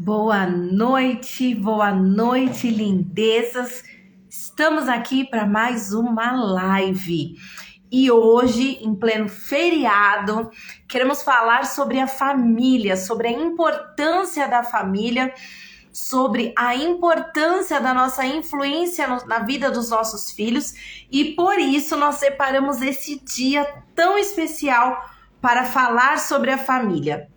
Boa noite, lindezas. Estamos aqui para mais uma live. E hoje, em pleno feriado, queremos falar sobre a família, sobre a importância da família, sobre a importância da nossa influência na vida dos nossos filhos. E por isso nós separamos esse dia tão especial para falar sobre a família.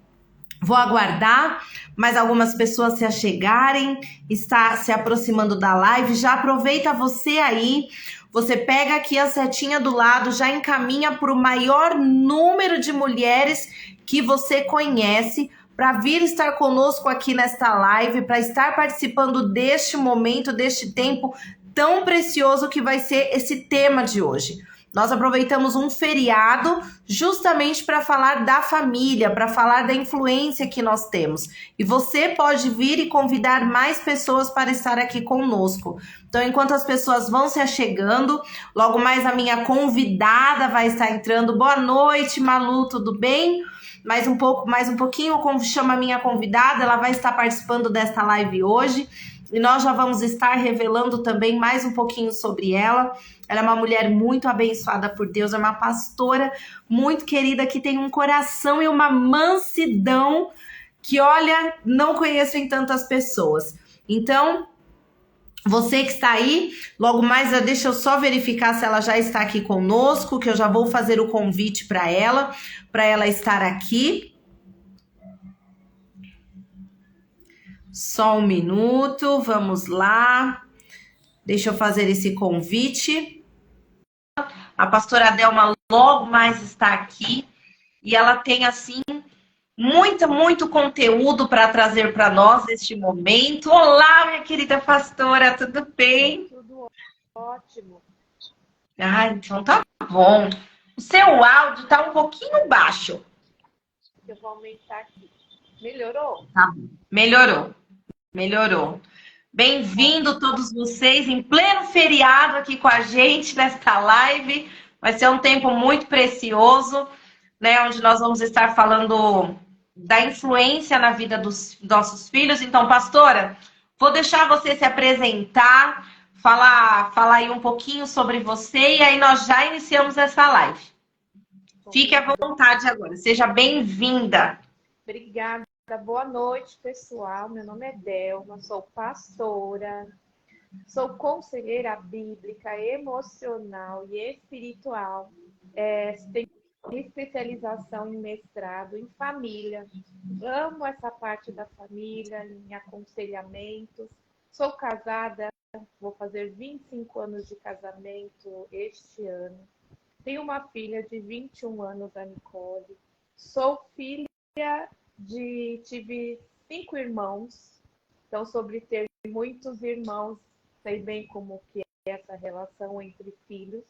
Vou aguardar mais algumas pessoas se achegarem, está se aproximando da live. Já aproveita você aí, você pega aqui a setinha do lado, já encaminha para o maior número de mulheres que você conhece para vir estar conosco aqui nesta live, para estar participando deste momento, deste tempo tão precioso que vai ser esse tema de hoje. Nós aproveitamos um feriado justamente para falar da família, para falar da influência que nós temos. E você pode vir e convidar mais pessoas para estar aqui conosco. Então, enquanto as pessoas vão se achegando, logo mais a minha convidada vai estar entrando. Boa noite, Malu, tudo bem? Mais um pouquinho, como chama a minha convidada, ela vai estar participando desta live hoje. E nós já vamos estar revelando também mais um pouquinho sobre ela. Ela é uma mulher muito abençoada por Deus, é uma pastora muito querida que tem um coração e uma mansidão que, olha, não conheço em tantas pessoas. Então, você que está aí, logo mais, deixa eu só verificar se ela já está aqui conosco, que eu já vou fazer o convite para ela estar aqui. Só um minuto, vamos lá. Deixa eu fazer esse convite. A pastora Adelma logo mais está aqui e ela tem, assim, muito conteúdo para trazer para nós neste momento. Olá, minha querida pastora, tudo bem? Tudo ótimo. Ah, então tá bom. O seu áudio tá um pouquinho baixo. Eu vou aumentar aqui. Melhorou? Tá bom. Melhorou. Bem-vindo todos vocês em pleno feriado aqui com a gente nesta live. Vai ser um tempo muito precioso, né? Onde nós vamos estar falando da influência na vida dos nossos filhos. Então, pastora, vou deixar você se apresentar, falar aí um pouquinho sobre você e aí nós já iniciamos essa live. Fique à vontade agora. Seja bem-vinda. Obrigada. Boa noite, pessoal. Meu nome é Delma, sou pastora, sou conselheira bíblica, emocional e espiritual. Tenho especialização em mestrado em família. Amo essa parte da família, em aconselhamento. Sou casada, vou fazer 25 anos de casamento este ano. Tenho uma filha de 21 anos, a Nicole. Sou filha tive 5 irmãos, então sobre ter muitos irmãos, sei bem como que é essa relação entre filhos.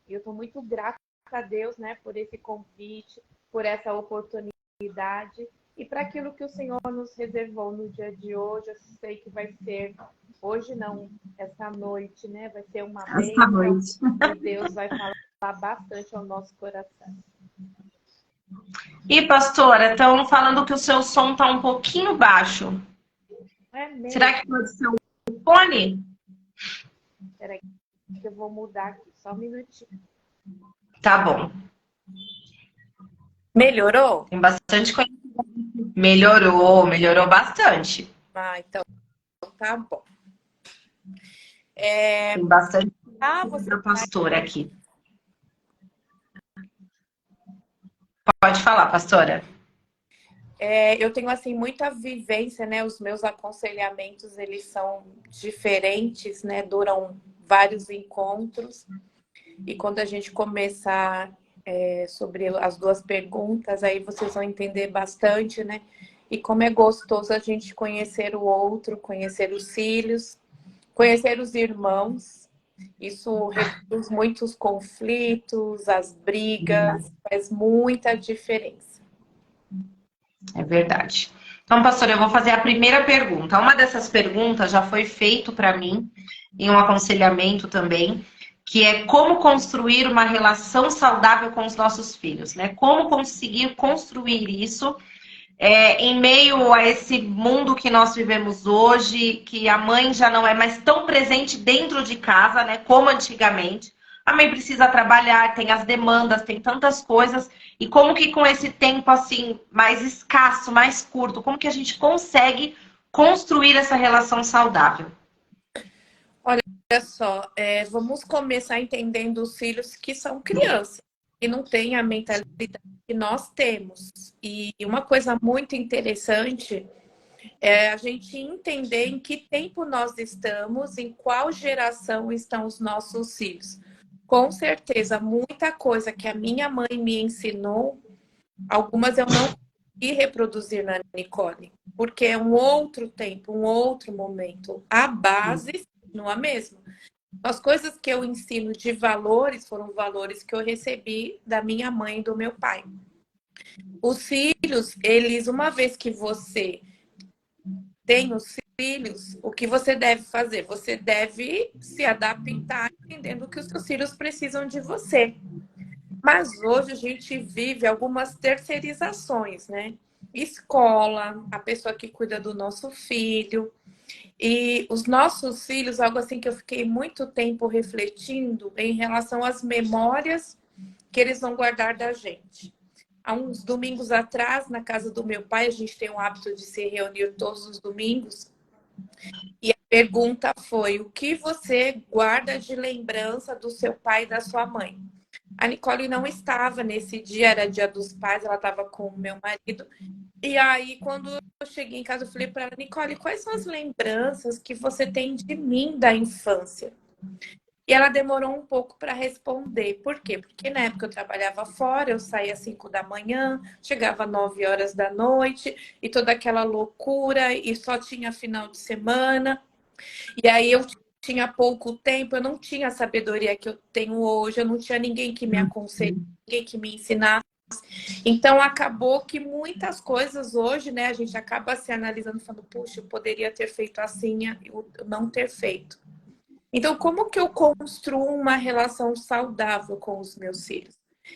E eu estou muito grata a Deus, né, por esse convite, por essa oportunidade e para aquilo que o Senhor nos reservou no dia de hoje. Eu sei que vai ser, hoje não, essa noite, né, vai ser uma bênção e Deus vai falar bastante ao nosso coração. E, pastora, estão falando que o seu som está um pouquinho baixo. É mesmo? Será que pode ser o fone? Espera aí, que eu vou mudar aqui, só um minutinho. Tá bom. Melhorou? Tem bastante coisa. Melhorou bastante. Ah, então tá bom. Tem bastante Você pastora aqui. Pode falar, pastora. Eu tenho, assim, muita vivência, né? Os meus aconselhamentos, eles são diferentes, né? Duram vários encontros. E quando a gente começar sobre as duas perguntas, aí vocês vão entender bastante, né? E como é gostoso a gente conhecer o outro, conhecer os filhos, conhecer os irmãos. Isso reduz muitos conflitos, as brigas, faz muita diferença. É verdade. Então, pastora, eu vou fazer a primeira pergunta. Uma dessas perguntas já foi feito para mim em um aconselhamento também, que é como construir uma relação saudável com os nossos filhos, né? Como conseguir construir isso em meio a esse mundo que nós vivemos hoje, que a mãe já não é mais tão presente dentro de casa, né, como antigamente. A mãe precisa trabalhar, tem as demandas, tem tantas coisas. E como que com esse tempo assim mais escasso, mais curto, como que a gente consegue construir essa relação saudável? Olha só, vamos começar entendendo os filhos que são crianças e não têm a mentalidade que nós temos. E uma coisa muito interessante é a gente entender em que tempo nós estamos, em qual geração estão os nossos filhos. Com certeza, muita coisa que a minha mãe me ensinou, algumas eu não consegui reproduzir na Nicole, porque é um outro tempo, um outro momento. A base não é a mesma. As coisas que eu ensino de valores foram valores que eu recebi da minha mãe e do meu pai. Os filhos, eles, uma vez que você tem os filhos, o que você deve fazer? Você deve se adaptar entendendo que os seus filhos precisam de você. Mas hoje a gente vive algumas terceirizações, né? Escola, a pessoa que cuida do nosso filho. E os nossos filhos, algo assim que eu fiquei muito tempo refletindo em relação às memórias que eles vão guardar da gente. Há uns domingos atrás, na casa do meu pai, a gente tem o hábito de se reunir todos os domingos. E a pergunta foi: o que você guarda de lembrança do seu pai e da sua mãe? A Nicole não estava nesse dia, era dia dos pais, ela estava com o meu marido. E aí, quando eu cheguei em casa, eu falei para ela: Nicole, quais são as lembranças que você tem de mim da infância? E ela demorou um pouco para responder. Por quê? Porque na época eu trabalhava fora, eu saía às 5 da manhã, chegava às 9 horas da noite, e toda aquela loucura, e só tinha final de semana. E aí eu tinha pouco tempo, eu não tinha a sabedoria que eu tenho hoje, eu não tinha ninguém que me aconselhasse, ninguém que me ensinasse. Então acabou que muitas coisas hoje, né, a gente acaba se analisando, falando, puxa, eu poderia ter feito assim, eu não ter feito. Então, como que eu construo uma relação saudável com os meus filhos?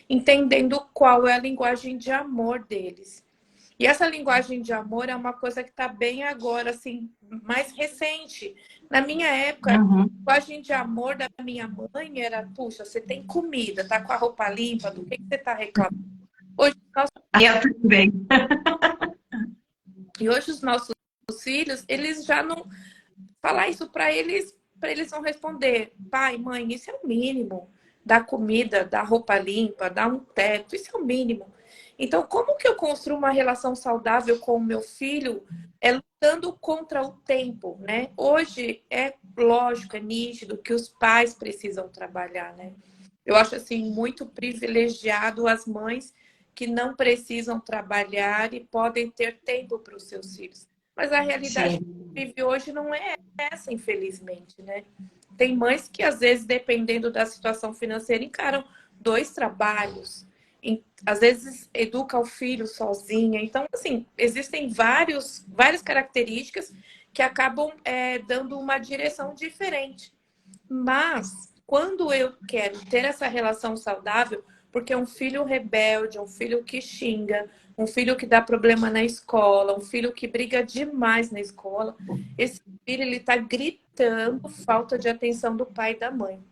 Entendendo qual é a linguagem de amor deles. E essa linguagem de amor é uma coisa que está bem agora, assim, mais recente. Na minha época, a linguagem de amor da minha mãe era, puxa, você tem comida, tá com a roupa limpa, do que você está reclamando? Hoje, Eu também. e hoje os nossos filhos, eles já não falar isso para eles vão responder: pai, mãe, isso é o mínimo. Dar comida, dar roupa limpa, dar um teto, isso é o mínimo. Então, como que eu construo uma relação saudável com o meu filho? É lutando contra o tempo, né? Hoje é lógico, é nítido que os pais precisam trabalhar, né? Eu acho assim muito privilegiado as mães que não precisam trabalhar e podem ter tempo para os seus filhos. Mas a realidade que Sim. vive hoje não é essa, infelizmente, né? Tem mães que, às vezes, dependendo da situação financeira, encaram 2 trabalhos. Às vezes, educa o filho sozinha. Então, assim, existem várias características que acabam dando uma direção diferente. Mas, quando eu quero ter essa relação saudável, porque um filho rebelde, um filho que xinga, um filho que dá problema na escola, um filho que briga demais na escola, esse filho ele está gritando falta de atenção do pai e da mãe.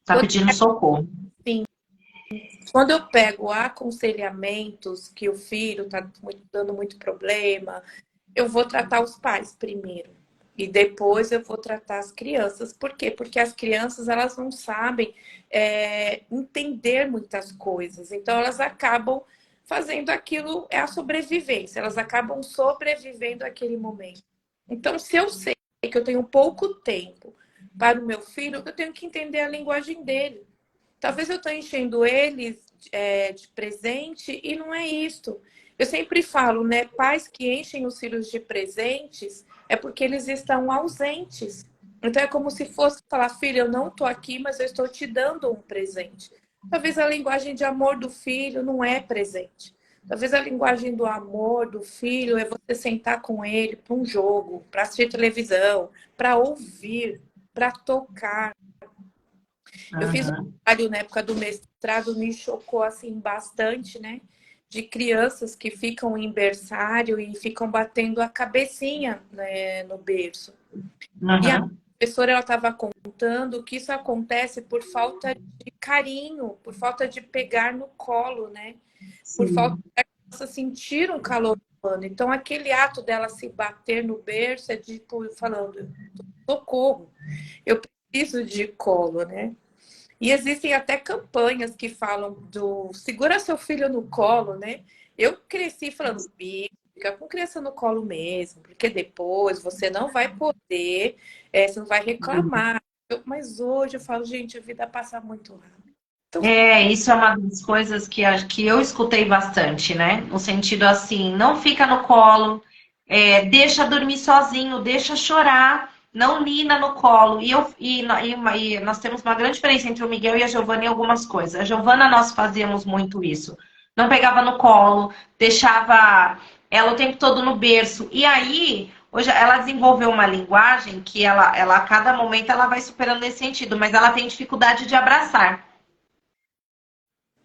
Tá pedindo socorro. Quando eu pego aconselhamentos que o filho está dando muito problema, eu vou tratar os pais primeiro. E depois eu vou tratar as crianças. Por quê? Porque as crianças elas não sabem entender muitas coisas. Então elas acabam fazendo aquilo, é a sobrevivência. Elas acabam sobrevivendo àquele momento. Então, se eu sei que eu tenho pouco tempo para o meu filho, eu tenho que entender a linguagem dele. Talvez eu estou enchendo eles de presente e não é isso. Eu sempre falo, né? Pais que enchem os filhos de presentes é porque eles estão ausentes. Então é como se fosse falar, filho, eu não estou aqui, mas eu estou te dando um presente. Talvez a linguagem de amor do filho não é presente. Talvez a linguagem do amor do filho é você sentar com ele para um jogo, para assistir televisão, para ouvir, para tocar. Eu fiz um Uhum. trabalho na época do mestrado, me chocou assim bastante, né? de crianças que ficam em berçário e ficam batendo a cabecinha, né, no berço. E a Uhum. professora ela estava contando que isso acontece por falta de carinho, por falta de pegar no colo, né? Por falta Sim. da criança sentir um calor humano. Então, aquele ato dela se bater no berço é tipo falando, socorro, eu preciso de colo, né? E existem até campanhas que falam do segura seu filho no colo, né? Eu cresci falando, fica com criança no colo mesmo, porque depois você não vai poder, você não vai reclamar. Mas hoje eu falo, gente, a vida passa muito rápido. Então, Isso é uma das coisas que eu escutei bastante, né? No sentido assim, não fica no colo, deixa dormir sozinho, deixa chorar, não nina no colo. E nós temos uma grande diferença entre o Miguel e a Giovana em algumas coisas. A Giovana, nós fazíamos muito isso. Não pegava no colo, deixava ela o tempo todo no berço. E aí, hoje ela desenvolveu uma linguagem que ela a cada momento ela vai superando nesse sentido, mas ela tem dificuldade de abraçar.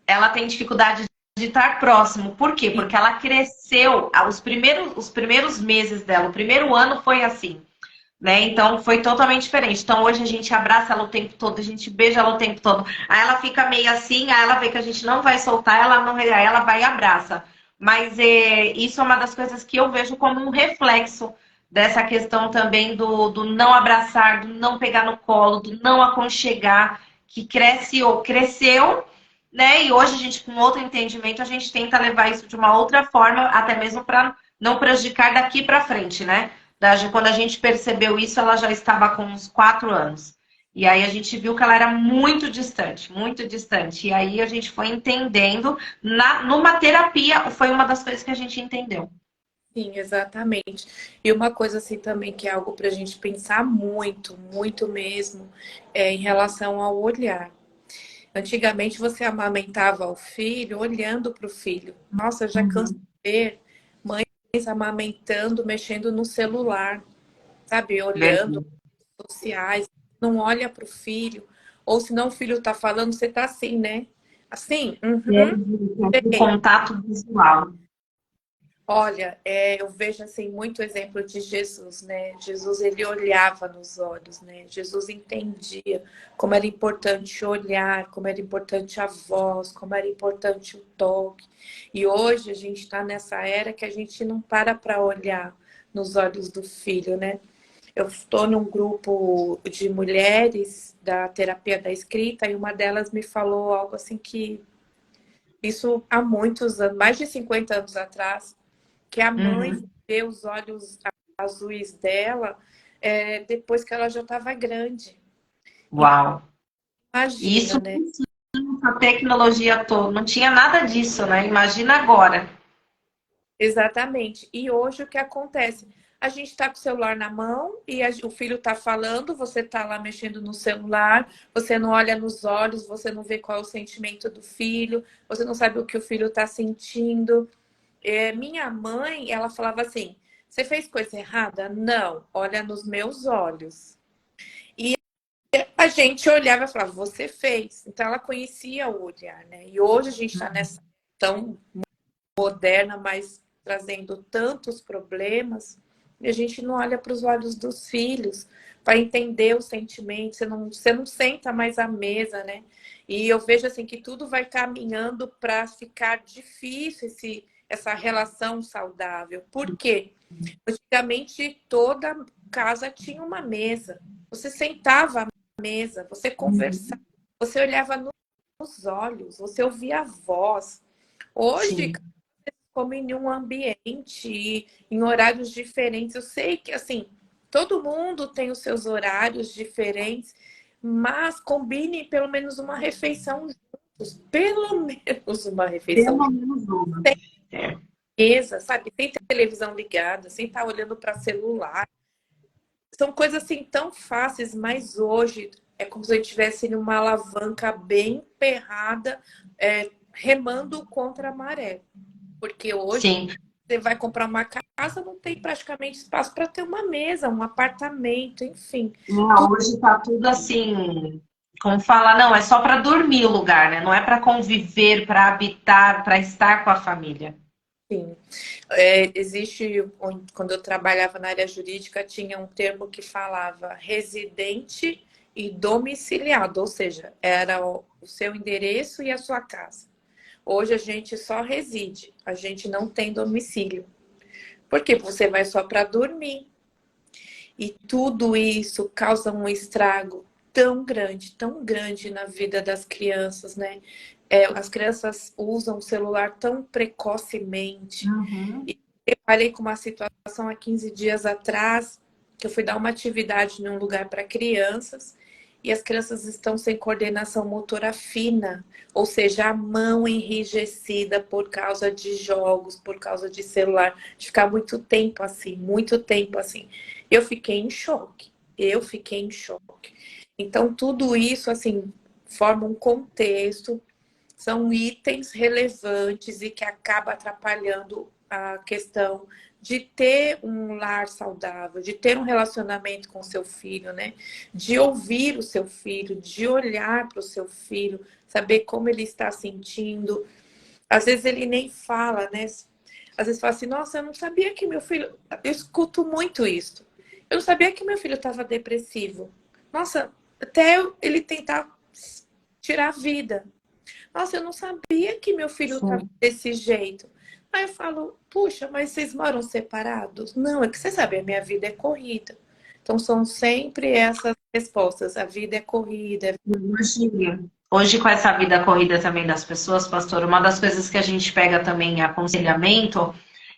Ela tem dificuldade de estar próximo. Por quê? Porque ela cresceu, os primeiros meses dela, o primeiro ano foi assim, né? Então foi totalmente diferente. Então hoje a gente abraça ela o tempo todo, a gente beija ela o tempo todo. Aí ela fica meio assim, aí ela vê que a gente não vai soltar, ela não, aí ela vai e abraça. Mas isso é uma das coisas que eu vejo como um reflexo dessa questão também do não abraçar, do não pegar no colo, do não aconchegar, que cresceu, né? E hoje a gente, com outro entendimento, a gente tenta levar isso de uma outra forma, até mesmo para não prejudicar daqui para frente, né? Quando a gente percebeu isso, ela já estava com uns 4 anos. E aí a gente viu que ela era muito distante, muito distante. E aí a gente foi entendendo, numa terapia, foi uma das coisas que a gente entendeu. sim, exatamente. E uma coisa assim também que é algo para a gente pensar muito, muito mesmo, é em relação ao olhar. Antigamente você amamentava o filho olhando para o filho. Nossa, eu já cansei Uhum. de ver mães amamentando, mexendo no celular, sabe? Olhando Verdade. sociais, não olha para o filho. Ou se não o filho está falando, você está assim, né? Assim, O sei. contato visual. Olha, eu vejo assim muito exemplo de Jesus, né? Jesus ele olhava nos olhos, né? Jesus entendia como era importante olhar, como era importante a voz, como era importante o toque. E hoje a gente está nessa era que a gente não para olhar nos olhos do filho, né? Eu estou num grupo de mulheres da terapia da escrita e uma delas me falou algo assim que isso há muitos anos, mais de 50 anos atrás, que a mãe Uhum. vê os olhos azuis dela depois que ela já estava grande. Uau. Imagina, Isso né? a tecnologia toda, não tinha nada disso, né? Imagina agora. Exatamente. E hoje o que acontece? A gente está com o celular na mão e o filho está falando, você está lá mexendo no celular, você não olha nos olhos, você não vê qual é o sentimento do filho, você não sabe o que o filho está sentindo. Minha mãe, ela falava assim: você fez coisa errada? Não, olha nos meus olhos. E a gente olhava e falava: você fez. Então ela conhecia o olhar, né? E hoje a gente está nessa tão moderna, mas trazendo tantos problemas, e a gente não olha para os olhos dos filhos para entender os sentimentos, você não senta mais à mesa, né? E eu vejo assim que tudo vai caminhando para ficar difícil essa relação saudável. Por quê? Antigamente toda casa tinha uma mesa. Você sentava à mesa, você conversava, você olhava nos olhos, você ouvia a voz. Hoje, Sim. como em um ambiente, em horários diferentes. Eu sei que, assim, todo mundo tem os seus horários diferentes, mas combine pelo menos uma refeição juntos. Pelo menos uma refeição Pelo juntos. menos uma. Sem É. mesa, sabe? Sem televisão ligada, sem estar olhando para celular. São coisas assim tão fáceis, mas hoje é como se a gente estivesse numa alavanca bem emperrada, remando contra a maré. Porque hoje Sim. você vai comprar uma casa, não tem praticamente espaço para ter uma mesa, um apartamento, enfim. Não, hoje está tudo assim. Como fala, não, é só para dormir o lugar, né? Não é para conviver, para habitar, para estar com a família. Sim. Existe, quando eu trabalhava na área jurídica, tinha um termo que falava residente e domiciliado, ou seja, era o seu endereço e a sua casa. Hoje a gente só reside, a gente não tem domicílio. Porque você vai só para dormir. E tudo isso causa um estrago tão grande na vida das crianças, né? As crianças usam o celular tão precocemente. Uhum. E eu falei com uma situação há 15 dias atrás, que eu fui dar uma atividade num lugar para crianças, e as crianças estão sem coordenação motora fina, ou seja, a mão enrijecida por causa de jogos, por causa de celular, de ficar muito tempo assim, muito tempo assim. Eu fiquei em choque. Eu fiquei em choque. Então, tudo isso, assim, forma um contexto, são itens relevantes e que acaba atrapalhando a questão de ter um lar saudável, de ter um relacionamento com seu filho, né? De ouvir o seu filho, de olhar para o seu filho, saber como ele está sentindo. Às vezes ele nem fala, né? Às vezes fala assim, nossa, eu não sabia que meu filho. Eu escuto muito isso. Eu não sabia que meu filho estava depressivo. Nossa, até ele tentar tirar a vida. Nossa, eu não sabia que meu filho estava Sim. desse jeito. Aí eu falo, puxa, mas vocês moram separados? Não, é que você sabe, a minha vida é corrida. Então são sempre essas respostas. A vida é corrida. Hoje, com essa vida corrida também das pessoas, pastor, uma das coisas que a gente pega também em aconselhamento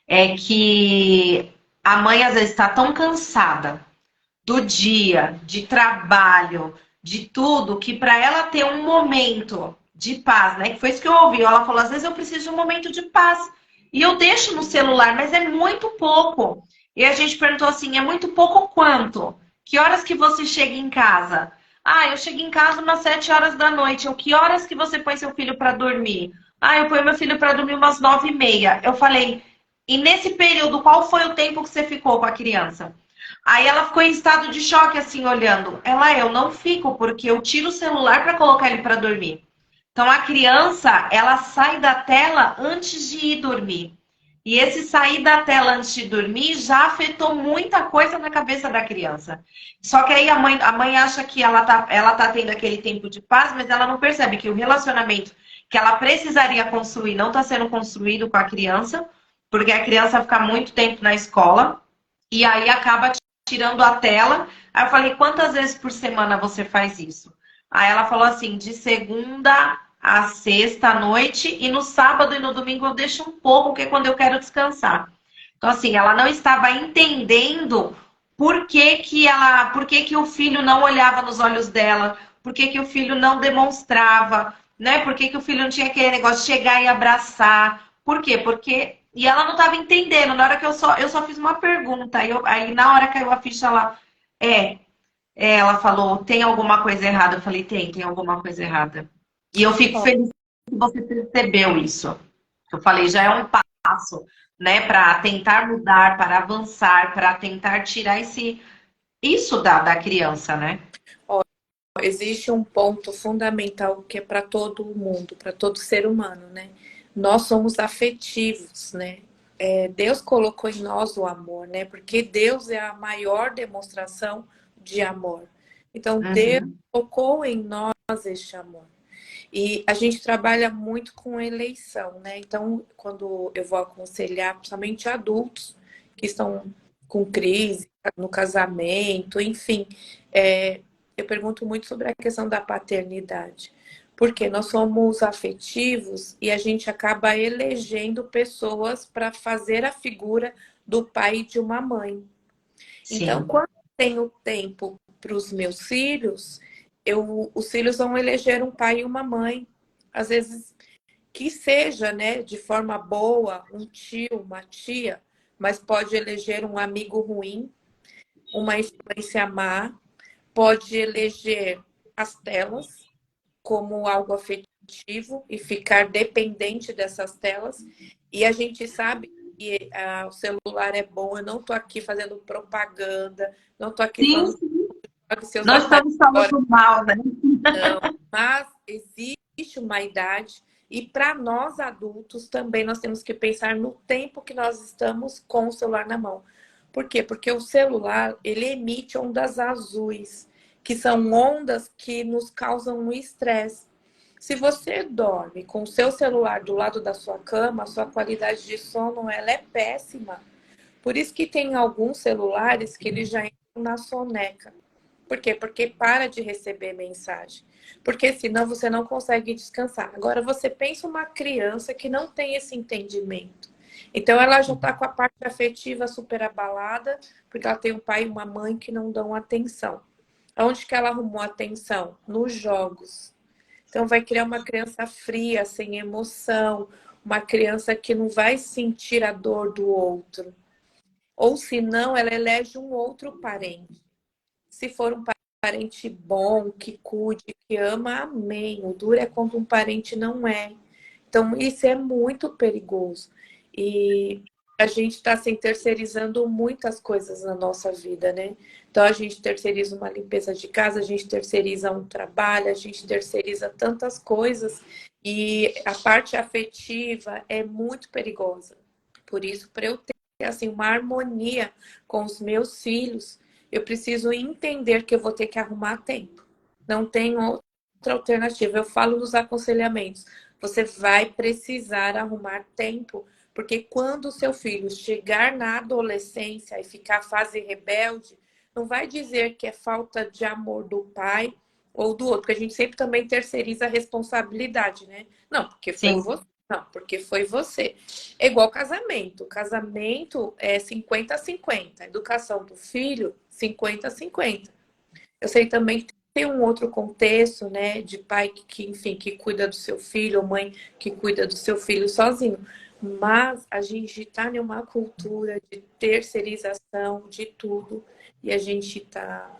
é que a mãe às vezes está tão cansada do dia, de trabalho, de tudo, que para ela ter um momento de paz, né? Que foi isso que eu ouvi. Ela falou: às vezes eu preciso de um momento de paz. E eu deixo no celular, mas é muito pouco. E a gente perguntou assim: é muito pouco quanto? Que horas que você chega em casa? Ah, eu chego em casa umas 7 horas da noite. Ou que horas que você põe seu filho para dormir? Ah, eu ponho meu filho para dormir umas 9h30. Eu falei: e nesse período, qual foi o tempo que você ficou com a criança? Aí ela ficou em estado de choque, assim, olhando. Eu não fico, porque eu tiro o celular para colocar ele para dormir. Então a criança, ela sai da tela antes de ir dormir. E esse sair da tela antes de dormir já afetou muita coisa na cabeça da criança. Só que aí a mãe acha que ela tá tendo aquele tempo de paz, mas ela não percebe que o relacionamento que ela precisaria construir não está sendo construído com a criança, porque a criança fica muito tempo na escola e aí acaba tirando a tela. Aí eu falei: quantas vezes por semana você faz isso? Aí ela falou assim: de segunda a sexta à noite, e no sábado e no domingo eu deixo um pouco, que é quando eu quero descansar. Então, assim, ela não estava entendendo por que o filho não olhava nos olhos dela, por que o filho não demonstrava, né? Por que o filho não tinha aquele negócio de chegar e abraçar. Por quê? Porque. E ela não estava entendendo. Na hora que eu só fiz uma pergunta, aí na hora caiu a ficha lá. É, ela falou: tem alguma coisa errada? Eu falei: tem alguma coisa errada. E eu fico Ó, feliz que você percebeu isso. Eu falei: já é um passo, né, para tentar mudar, para avançar, para tentar tirar isso da criança, né? existe um ponto fundamental que é para todo mundo, para todo ser humano, né? Nós somos afetivos, né? Deus colocou em nós o amor, né? Porque Deus é a maior demonstração de amor. Então, Deus Uhum. colocou em nós este amor. E a gente trabalha muito com eleição, né? Então, quando eu vou aconselhar, principalmente adultos que estão com crise no casamento, enfim, eu pergunto muito sobre a questão da paternidade. Porque nós somos afetivos e a gente acaba elegendo pessoas para fazer a figura do pai e de uma mãe. Então, Sim. quando eu tenho tempo para os meus filhos, os filhos vão eleger um pai e uma mãe. Às vezes, que seja, né, de forma boa, um tio, uma tia, mas pode eleger um amigo ruim, uma influência má, pode eleger as telas como algo afetivo e ficar dependente dessas telas. E a gente sabe que o celular é bom, eu não estou aqui fazendo propaganda, não estou aqui Sim, falando sim. Jogue seus Não aparelhos estamos falando fora. do mal, né? Não, mas existe uma idade e para nós adultos também nós temos que pensar no tempo que nós estamos com o celular na mão. Por quê? Porque o celular, ele emite ondas azuis, que são ondas que nos causam um estresse. Se você dorme com o seu celular do lado da sua cama, a sua qualidade de sono ela é péssima. Por isso que tem alguns celulares que eles já entram na soneca. Por quê? Porque para de receber mensagem. Porque senão você não consegue descansar. Agora você pensa uma criança que não tem esse entendimento. Então ela já está com a parte afetiva super abalada, porque ela tem um pai e uma mãe que não dão atenção. Onde que ela arrumou atenção? Nos jogos. Então vai criar uma criança fria, sem emoção, uma criança que não vai sentir a dor do outro. Ou se não, ela elege um outro parente. Se for um parente bom, que cuide, que ama, amém. O duro é quando um parente não é. Então, isso é muito perigoso. E a gente está assim, terceirizando muitas coisas na nossa vida, né? Então, a gente terceiriza uma limpeza de casa, a gente terceiriza um trabalho, a gente terceiriza tantas coisas. E a parte afetiva é muito perigosa. Por isso, para eu ter assim, uma harmonia com os meus filhos, eu preciso entender que eu vou ter que arrumar tempo. Não tem outra alternativa. Eu falo nos aconselhamentos. Você vai precisar arrumar tempo, porque quando o seu filho chegar na adolescência e ficar fase rebelde, não vai dizer que é falta de amor do pai ou do outro, porque a gente sempre também terceiriza a responsabilidade, né? Não, porque foi Sim. você. Não, porque foi você. É igual casamento. Casamento é 50-50. A educação do filho, 50-50. Eu sei também que tem um outro contexto, né, de pai que, enfim, que cuida do seu filho, ou mãe que cuida do seu filho sozinho. Mas a gente está em uma cultura de terceirização de tudo e a gente tá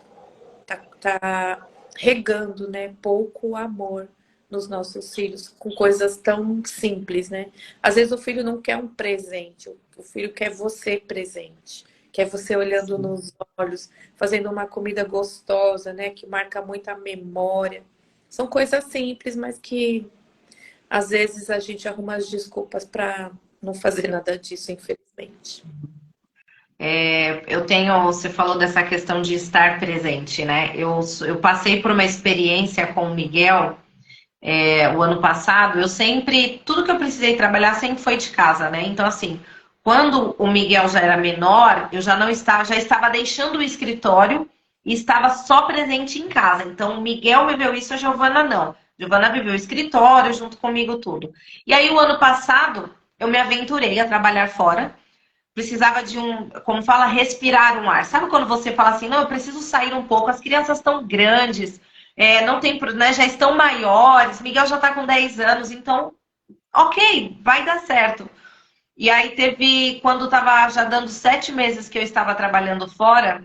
regando, né, pouco amor nos nossos filhos com coisas tão simples, né? Às vezes o filho não quer um presente, o filho quer você presente, quer você olhando nos olhos, fazendo uma comida gostosa, né, que marca muito a memória. São coisas simples, mas que às vezes a gente arruma as desculpas para não fazer nada disso, infelizmente. Eu tenho, você falou dessa questão de estar presente, né? Eu passei por uma experiência com o Miguel, o ano passado. Eu sempre, tudo que eu precisei trabalhar sempre foi de casa, né? Então, assim, quando o Miguel já era menor, eu já não estava, já estava deixando o escritório e estava só presente em casa. Então, o Miguel viveu isso, a Giovana não. A Giovana viveu o escritório junto comigo, tudo. E aí, o ano passado, eu me aventurei a trabalhar fora. Precisava de como fala, respirar um ar. Sabe quando você fala assim, não, eu preciso sair um pouco, as crianças estão grandes, não tem, né, já estão maiores, Miguel já está com 10 anos, então, ok, vai dar certo. E aí teve, quando estava já dando 7 meses que eu estava trabalhando fora,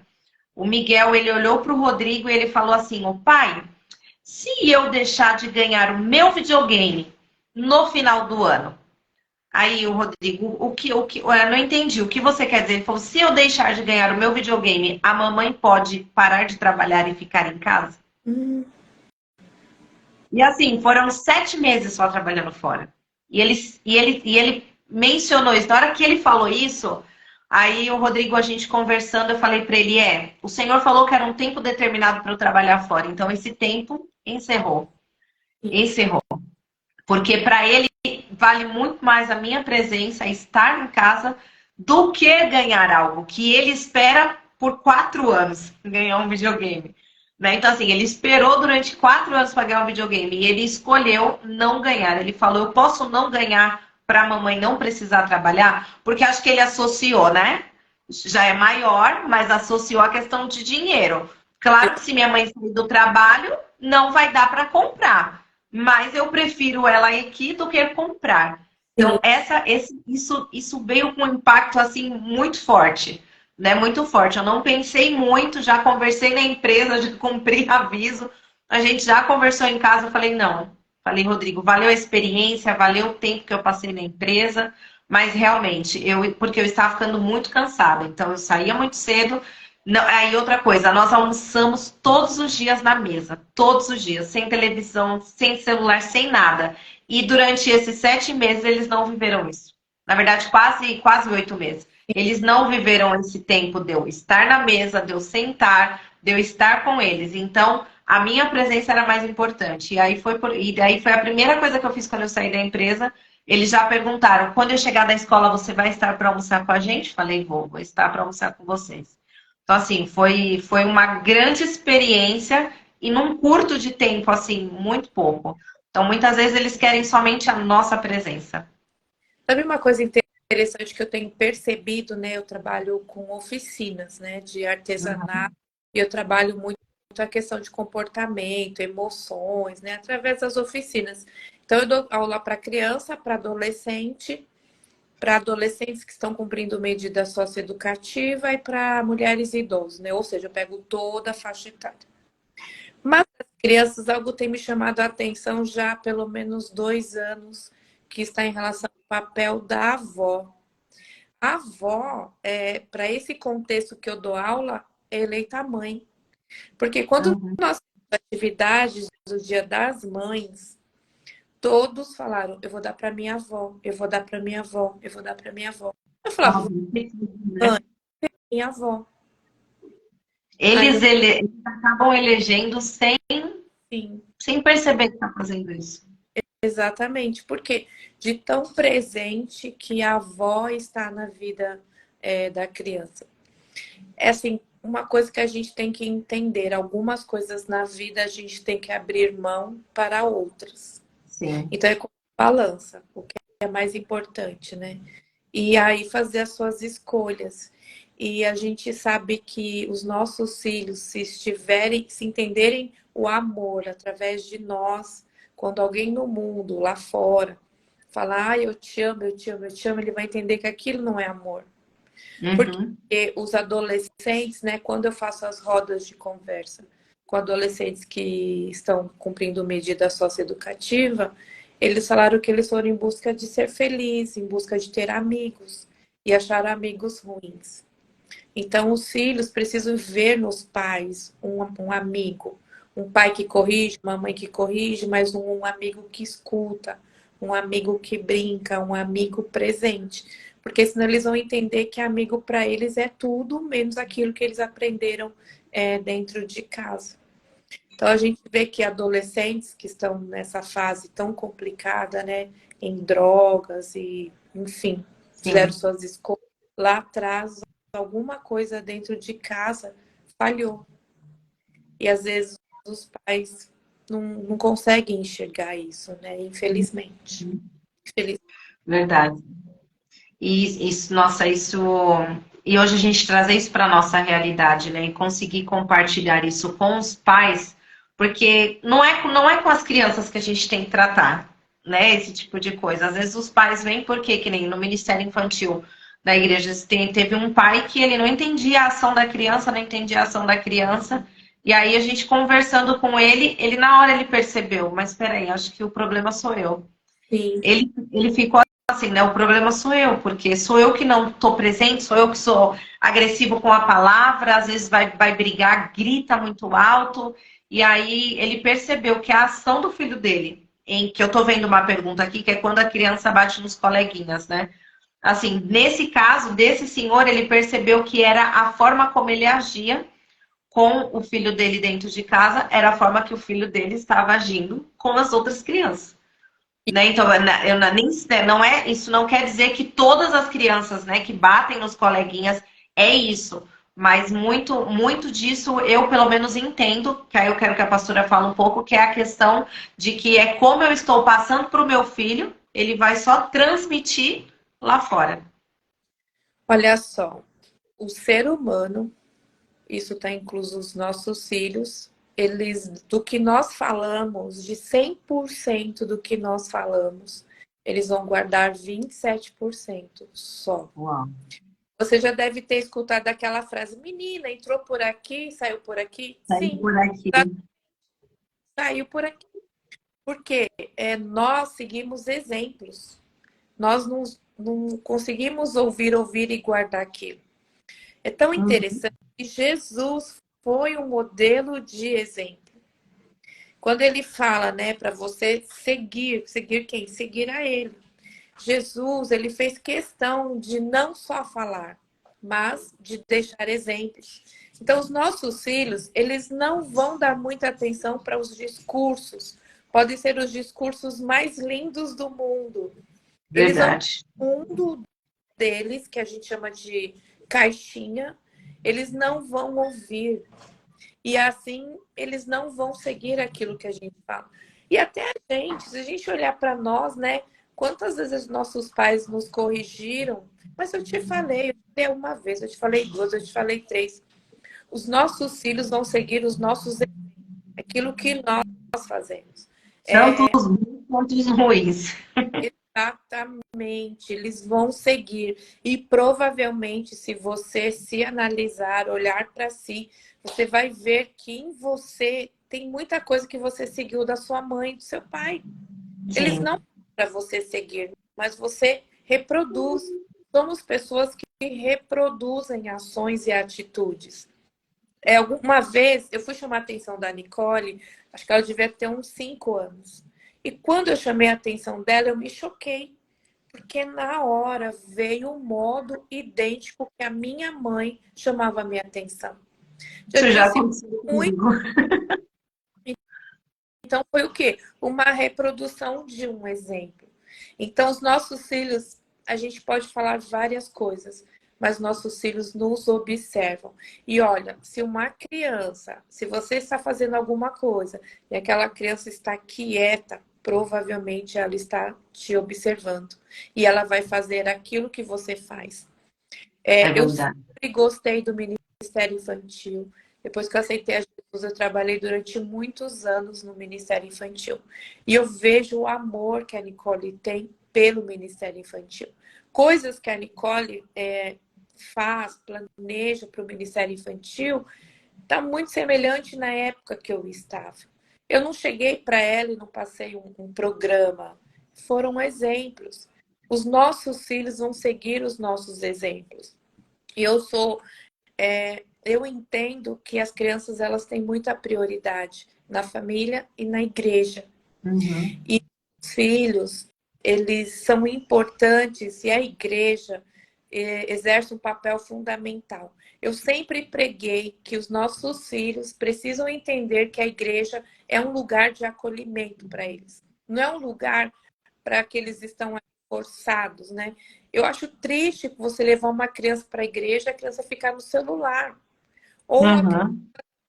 o Miguel, ele olhou para o Rodrigo e ele falou assim, o pai, se eu deixar de ganhar o meu videogame no final do ano, aí o Rodrigo, eu não entendi. O que você quer dizer? Ele falou, se eu deixar de ganhar o meu videogame, a mamãe pode parar de trabalhar e ficar em casa? E assim, foram 7 meses só trabalhando fora. E ele mencionou isso. Na hora que ele falou isso, aí o Rodrigo, a gente conversando, eu falei para ele, o senhor falou que era um tempo determinado para eu trabalhar fora. Então esse tempo encerrou. Encerrou. Porque para ele vale muito mais a minha presença, estar em casa, do que ganhar algo que ele espera por 4 anos ganhar um videogame. Né? Então, assim, ele esperou durante 4 anos para ganhar um videogame e ele escolheu não ganhar. Ele falou, eu posso não ganhar para a mamãe não precisar trabalhar? Porque acho que ele associou, né? Já é maior, mas associou a questão de dinheiro. Claro que se minha mãe sair do trabalho, não vai dar para comprar. Mas eu prefiro ela aqui do que comprar. Então, isso veio com um impacto assim muito forte, né? Muito forte. Eu não pensei muito, já conversei na empresa, já cumpri aviso. A gente já conversou em casa, eu falei, não. Falei, Rodrigo, valeu a experiência, valeu o tempo que eu passei na empresa, mas realmente, porque eu estava ficando muito cansada. Então, eu saía muito cedo, Não, aí outra coisa, nós almoçamos todos os dias na mesa, todos os dias, sem televisão, sem celular, sem nada. E durante esses 7 meses eles não viveram isso. Na verdade, quase 8 meses. Eles não viveram esse tempo de eu estar na mesa, de eu sentar, de eu estar com eles. Então, a minha presença era mais importante. E daí foi a primeira coisa que eu fiz quando eu saí da empresa. Eles já perguntaram: quando eu chegar da escola, você vai estar para almoçar com a gente? Falei: vou estar para almoçar com vocês. Então, assim, foi uma grande experiência e num curto de tempo, assim, muito pouco. Então, muitas vezes eles querem somente a nossa presença. Sabe uma coisa interessante que eu tenho percebido, né? Eu trabalho com oficinas, né, de artesanato, e eu trabalho muito a questão de comportamento, emoções, né, através das oficinas. Então, eu dou aula para criança, para adolescentes que estão cumprindo medida socioeducativa e para mulheres e idosos, né? Ou seja, eu pego toda a faixa etária. Mas as crianças, algo tem me chamado a atenção já há pelo menos 2 anos, que está em relação ao papel da avó. A avó, para esse contexto que eu dou aula, é eleita mãe. Porque quando Uhum. nós temos atividades do Dia das Mães, todos falaram: eu vou dar para minha avó, eu vou dar para minha avó, eu vou dar para minha avó. Eu falava: mãe, minha avó. Aí eu Eles acabam elegendo sim, sem perceber que está fazendo isso. exatamente, porque de tão presente que a avó está na vida da criança. É assim, uma coisa que a gente tem que entender, algumas coisas na vida a gente tem que abrir mão para outras. Sim. Então é como balança, o que é mais importante, né? E aí fazer as suas escolhas. E a gente sabe que os nossos filhos, se entenderem o amor através de nós, quando alguém no mundo, lá fora, falar: eu te amo, eu te amo, eu te amo, ele vai entender que aquilo não é amor. Porque Uhum. os adolescentes, né, quando eu faço as rodas de conversa com adolescentes que estão cumprindo medida socioeducativa, eles falaram que eles foram em busca de ser felizes, em busca de ter amigos e achar amigos ruins. Então, os filhos precisam ver nos pais um amigo, um pai que corrige, uma mãe que corrige, mas um amigo que escuta, um amigo que brinca, um amigo presente. Porque senão eles vão entender que amigo para eles é tudo menos aquilo que eles aprenderam dentro de casa. Então, a gente vê que adolescentes que estão nessa fase tão complicada, né, em drogas e, enfim, fizeram Sim. suas escolhas lá atrás, alguma coisa dentro de casa falhou. E às vezes os pais não conseguem enxergar isso, né? Infelizmente. Infeliz- Verdade. E isso, nossa, isso. E hoje a gente trazer isso para nossa realidade, né? E conseguir compartilhar isso com os pais, porque não é com as crianças que a gente tem que tratar, né? Esse tipo de coisa. Às vezes os pais vêm porque, que nem no Ministério Infantil da igreja, teve um pai que ele não entendia a ação da criança, não entendia a ação da criança. E aí a gente conversando com ele, ele na hora ele percebeu, mas peraí, acho que o problema sou eu. Sim, Ele ficou assim, né? O problema sou eu, porque sou eu que não estou presente, sou eu que sou agressivo com a palavra, às vezes vai brigar, grita muito alto. E aí ele percebeu que a ação do filho dele, em que eu estou vendo uma pergunta aqui, que é quando a criança bate nos coleguinhas, né? Assim, nesse caso desse senhor, ele percebeu que era a forma como ele agia com o filho dele dentro de casa, era a forma que o filho dele estava agindo com as outras crianças. Né? Então, não é, isso não quer dizer que todas as crianças, né, que batem nos coleguinhas é isso, mas muito disso eu pelo menos entendo, que aí eu quero que a pastora fale um pouco, que é a questão de que é como eu estou passando para o meu filho, ele vai só transmitir lá fora. olha só, o ser humano, isso está incluso os nossos filhos, eles, do que nós falamos, de 100% do que nós falamos, eles vão guardar 27% só. Uau. Você já deve ter escutado aquela frase: menina, entrou por aqui, saiu por aqui? Sair Sim, por aqui. saiu por aqui. Porque nós seguimos exemplos. Nós não conseguimos ouvir e guardar aquilo. É tão Uhum. interessante que Jesus foi um modelo de exemplo. Quando ele fala, né, para você seguir, seguir quem? Seguir a ele. Jesus, ele fez questão de não só falar, mas de deixar exemplos. Então, os nossos filhos, eles não vão dar muita atenção para os discursos. Podem ser os discursos mais lindos do mundo. Eles vão Verdade. no mundo deles, que a gente chama de caixinha, eles não vão ouvir. E assim, eles não vão seguir aquilo que a gente fala. E até a gente, se a gente olhar para nós, né? Quantas vezes nossos pais nos corrigiram? Mas eu te falei uma vez, eu te falei duas, eu te falei três. Os nossos filhos vão seguir os nossos aquilo que nós fazemos. Tanto os bons quanto os ruins. Exatamente, eles vão seguir. E provavelmente, se você se analisar, olhar para si, você vai ver que em você tem muita coisa que você seguiu da sua mãe, do seu pai. Eles Sim. não para você seguir, mas você reproduz. Somos pessoas que reproduzem ações e atitudes. Alguma vez eu fui chamar a atenção da Nicole, acho que ela devia ter uns 5 anos. E quando eu chamei a atenção dela, eu me choquei, porque na hora veio um modo idêntico que a minha mãe chamava a minha atenção. Eu Isso já disse aconteceu muito, comigo. então foi o quê? Uma reprodução de um exemplo. Então, os nossos filhos, a gente pode falar várias coisas, mas nossos filhos nos observam. E olha, se uma criança, se você está fazendo alguma coisa e aquela criança está quieta, provavelmente ela está te observando. E ela vai fazer aquilo que você faz. É Eu verdade. sempre gostei do Ministério Infantil. Depois que eu aceitei a Jesus, eu trabalhei durante muitos anos no Ministério Infantil. E eu vejo o amor que a Nicole tem pelo Ministério Infantil. Coisas que a Nicole faz, planeja para o Ministério Infantil, está muito semelhante na época que eu estava. Eu não cheguei para ela e não passei um programa. Foram exemplos. Os nossos filhos vão seguir os nossos exemplos. E eu entendo que as crianças elas têm muita prioridade na família e na igreja. Uhum. E os filhos, eles são importantes e a igreja exerce um papel fundamental. Eu sempre preguei que os nossos filhos precisam entender que a igreja é um lugar de acolhimento para eles. Não é um lugar para que eles estão forçados, né? Eu acho triste você levar uma criança para a igreja e a criança ficar no celular. Ou, Uhum.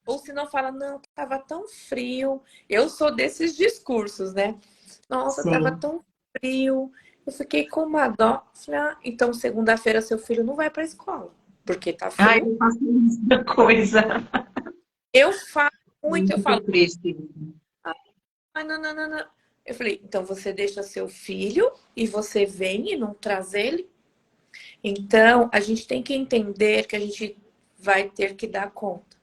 ou se não fala, não, estava tão frio. Eu sou desses discursos, né? Nossa, estava Sim. tão frio. Eu fiquei com uma dó. Falei, então segunda-feira seu filho não vai para a escola, porque tá Ai, frio. eu faço muita coisa. Eu falo muito, eu Muito falo, triste. não, não, não, não. Eu falei, então você deixa seu filho e você vem e não traz ele? Então, a gente tem que entender que a gente vai ter que dar conta.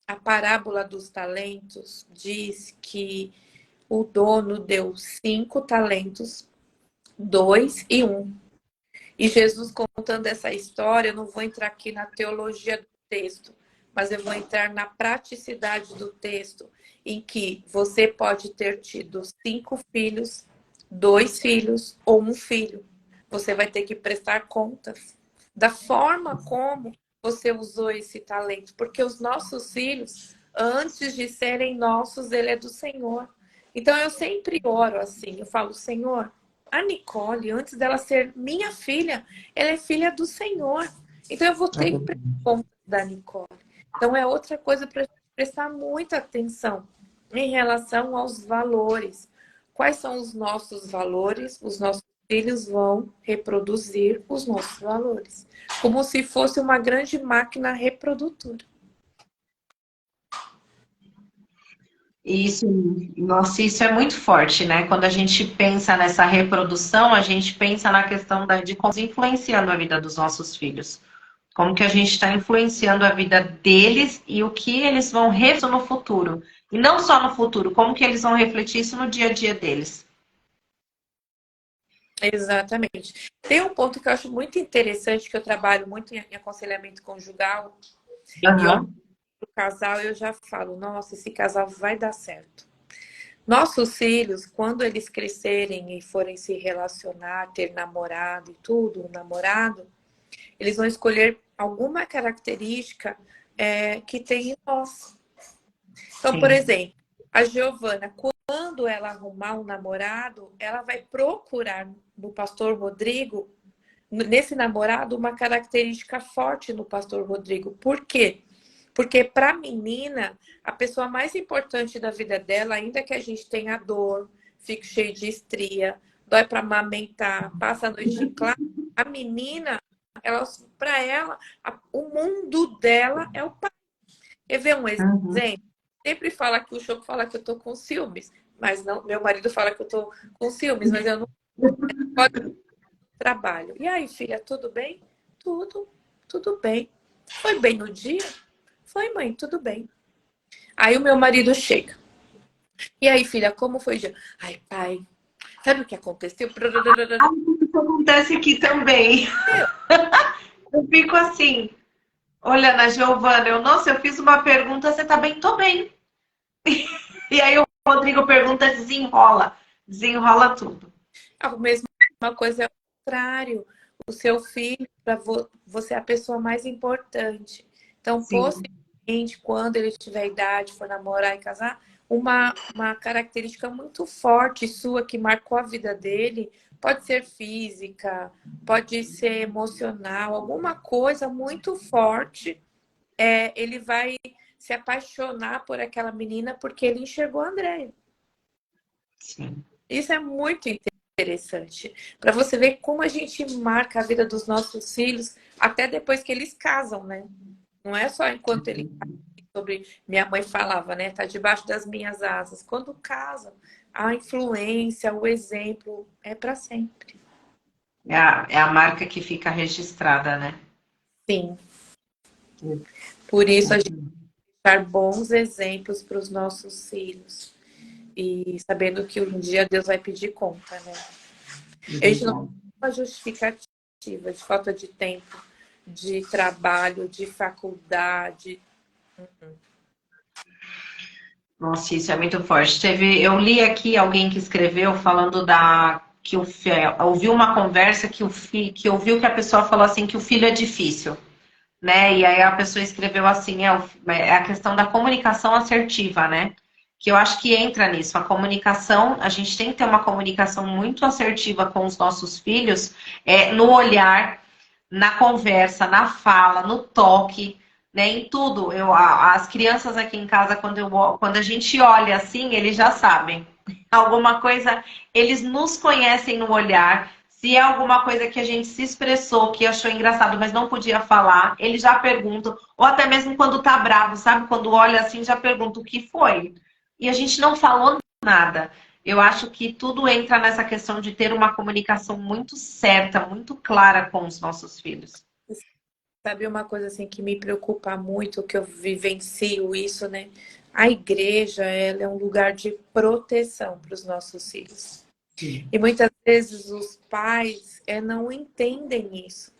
A parábola dos talentos diz que o dono deu 5 talentos, 2 e 1. E Jesus contando essa história, eu não vou entrar aqui na teologia do texto, mas eu vou entrar na praticidade do texto, em que você pode ter tido 5 filhos, 2 filhos ou um filho. Você vai ter que prestar contas da forma como você usou esse talento, porque os nossos filhos, antes de serem nossos, ele é do Senhor. Então eu sempre oro assim, eu falo, Senhor, a Nicole, antes dela ser minha filha, ela é filha do Senhor. Então eu vou ter que prestar conta da Nicole. Então é outra coisa para prestar muita atenção em relação aos valores. Quais são os nossos valores? Os nossos filhos vão reproduzir os nossos valores, como se fosse uma grande máquina reprodutora. Isso, nossa, isso é muito forte, né? Quando a gente pensa nessa reprodução, a gente pensa na questão de como influenciando a vida dos nossos filhos. Como que a gente está influenciando a vida deles e o que eles vão refletir no futuro. E não só no futuro, como que eles vão refletir isso no dia a dia deles. Exatamente. Tem um ponto que eu acho muito interessante, que eu trabalho muito em aconselhamento conjugal, e olho Aham. para o casal eu já falo, nossa, esse casal vai dar certo. Nossos filhos, quando eles crescerem e forem se relacionar, ter namorado e tudo, um namorado, eles vão escolher alguma característica que tem em nós. Então, por Sim. exemplo, a Giovana, quando ela arrumar um namorado, ela vai procurar no pastor Rodrigo, nesse namorado, uma característica forte no pastor Rodrigo. Por quê? Porque para a menina, a pessoa mais importante da vida dela, ainda que a gente tenha dor, fique cheio de estria, dói para amamentar, passa a noite em claro, a menina, para ela, o mundo dela é o pai. Quer ver um Uhum. exemplo? Sempre fala que o Choco fala que eu tô com ciúmes, mas não, meu marido fala que eu tô com ciúmes, mas eu não posso trabalho. E aí, filha, tudo bem? Tudo bem. Foi bem no dia? Foi, mãe, tudo bem. Aí o meu marido chega. E aí, filha, como foi o dia? Ai, pai, sabe o que aconteceu? Ah, isso acontece aqui também. Eu fico assim, olha na Giovana, nossa, eu fiz uma pergunta, você tá bem? Tô bem. E aí o Rodrigo pergunta, desenrola tudo. A mesma coisa é o contrário. O seu filho, para você é a pessoa mais importante. Então, Sim, possivelmente, quando ele tiver idade, for namorar e casar, uma característica muito forte sua que marcou a vida dele, pode ser física, pode ser emocional, alguma coisa muito forte, ele vai se apaixonar por aquela menina porque ele enxergou a Andréia. sim. Isso é muito interessante. Para você ver como a gente marca a vida dos nossos filhos até depois que eles casam, né? Não é só enquanto ele sobre minha mãe falava, né? Tá debaixo das minhas asas. Quando casam, a influência, o exemplo é para sempre. É a marca que fica registrada, né? Sim. Por isso a gente dar bons exemplos para os nossos filhos e sabendo que um dia Deus vai pedir conta, né? É A gente não verdade. tem uma justificativa de falta de tempo, de trabalho, de faculdade. Nossa, isso é muito forte. Eu li aqui alguém que escreveu falando que ouviu uma conversa que ouviu que a pessoa falou assim que o filho é difícil, né? E aí a pessoa escreveu assim, é a questão da comunicação assertiva, né? Que eu acho que entra nisso. A comunicação, a gente tem que ter uma comunicação muito assertiva com os nossos filhos, no olhar, na conversa, na fala, no toque, né? Em tudo. As crianças aqui em casa, quando a gente olha assim, eles já sabem. Alguma coisa, eles nos conhecem no olhar. Se é alguma coisa que a gente se expressou, que achou engraçado, mas não podia falar, eles já perguntam. Ou até mesmo quando tá bravo, sabe? Quando olha assim, já pergunta o que foi. E a gente não falou nada. Eu acho que tudo entra nessa questão de ter uma comunicação muito certa, muito clara com os nossos filhos. Sabe uma coisa assim que me preocupa muito, que eu vivencio isso, né? A igreja, ela é um lugar de proteção para os nossos filhos. E muitas vezes os pais não entendem isso.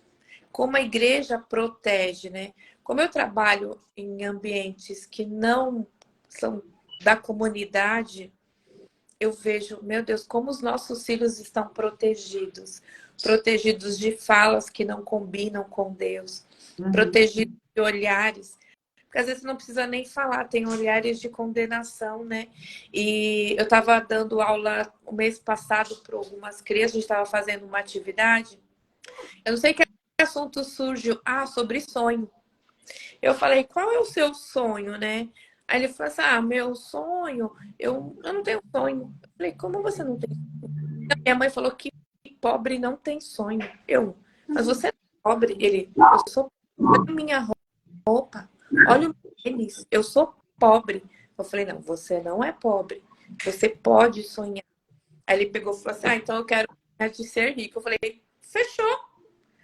Como a igreja protege, né? Como eu trabalho em ambientes que não são da comunidade, eu vejo, meu Deus, como os nossos filhos estão protegidos. Protegidos de falas que não combinam com Deus. Uhum. Protegidos de olhares. Porque às vezes não precisa nem falar, tem olhares de condenação, né? E eu estava dando aula o mês passado para algumas crianças, a gente estava fazendo uma atividade. Eu não sei que assunto surgiu. Ah, sobre sonho. Eu falei, qual é o seu sonho, né? Aí ele falou assim, meu sonho, eu não tenho sonho. Eu falei, como você não tem sonho? Minha mãe falou que pobre não tem sonho. Mas você é pobre? Eu sou pobre. Olha minha roupa, olha o meu tênis, eu sou pobre. Eu falei, não, você não é pobre. Você pode sonhar. Aí ele pegou e falou assim, então eu quero sonhar de ser rico. Eu falei, fechou.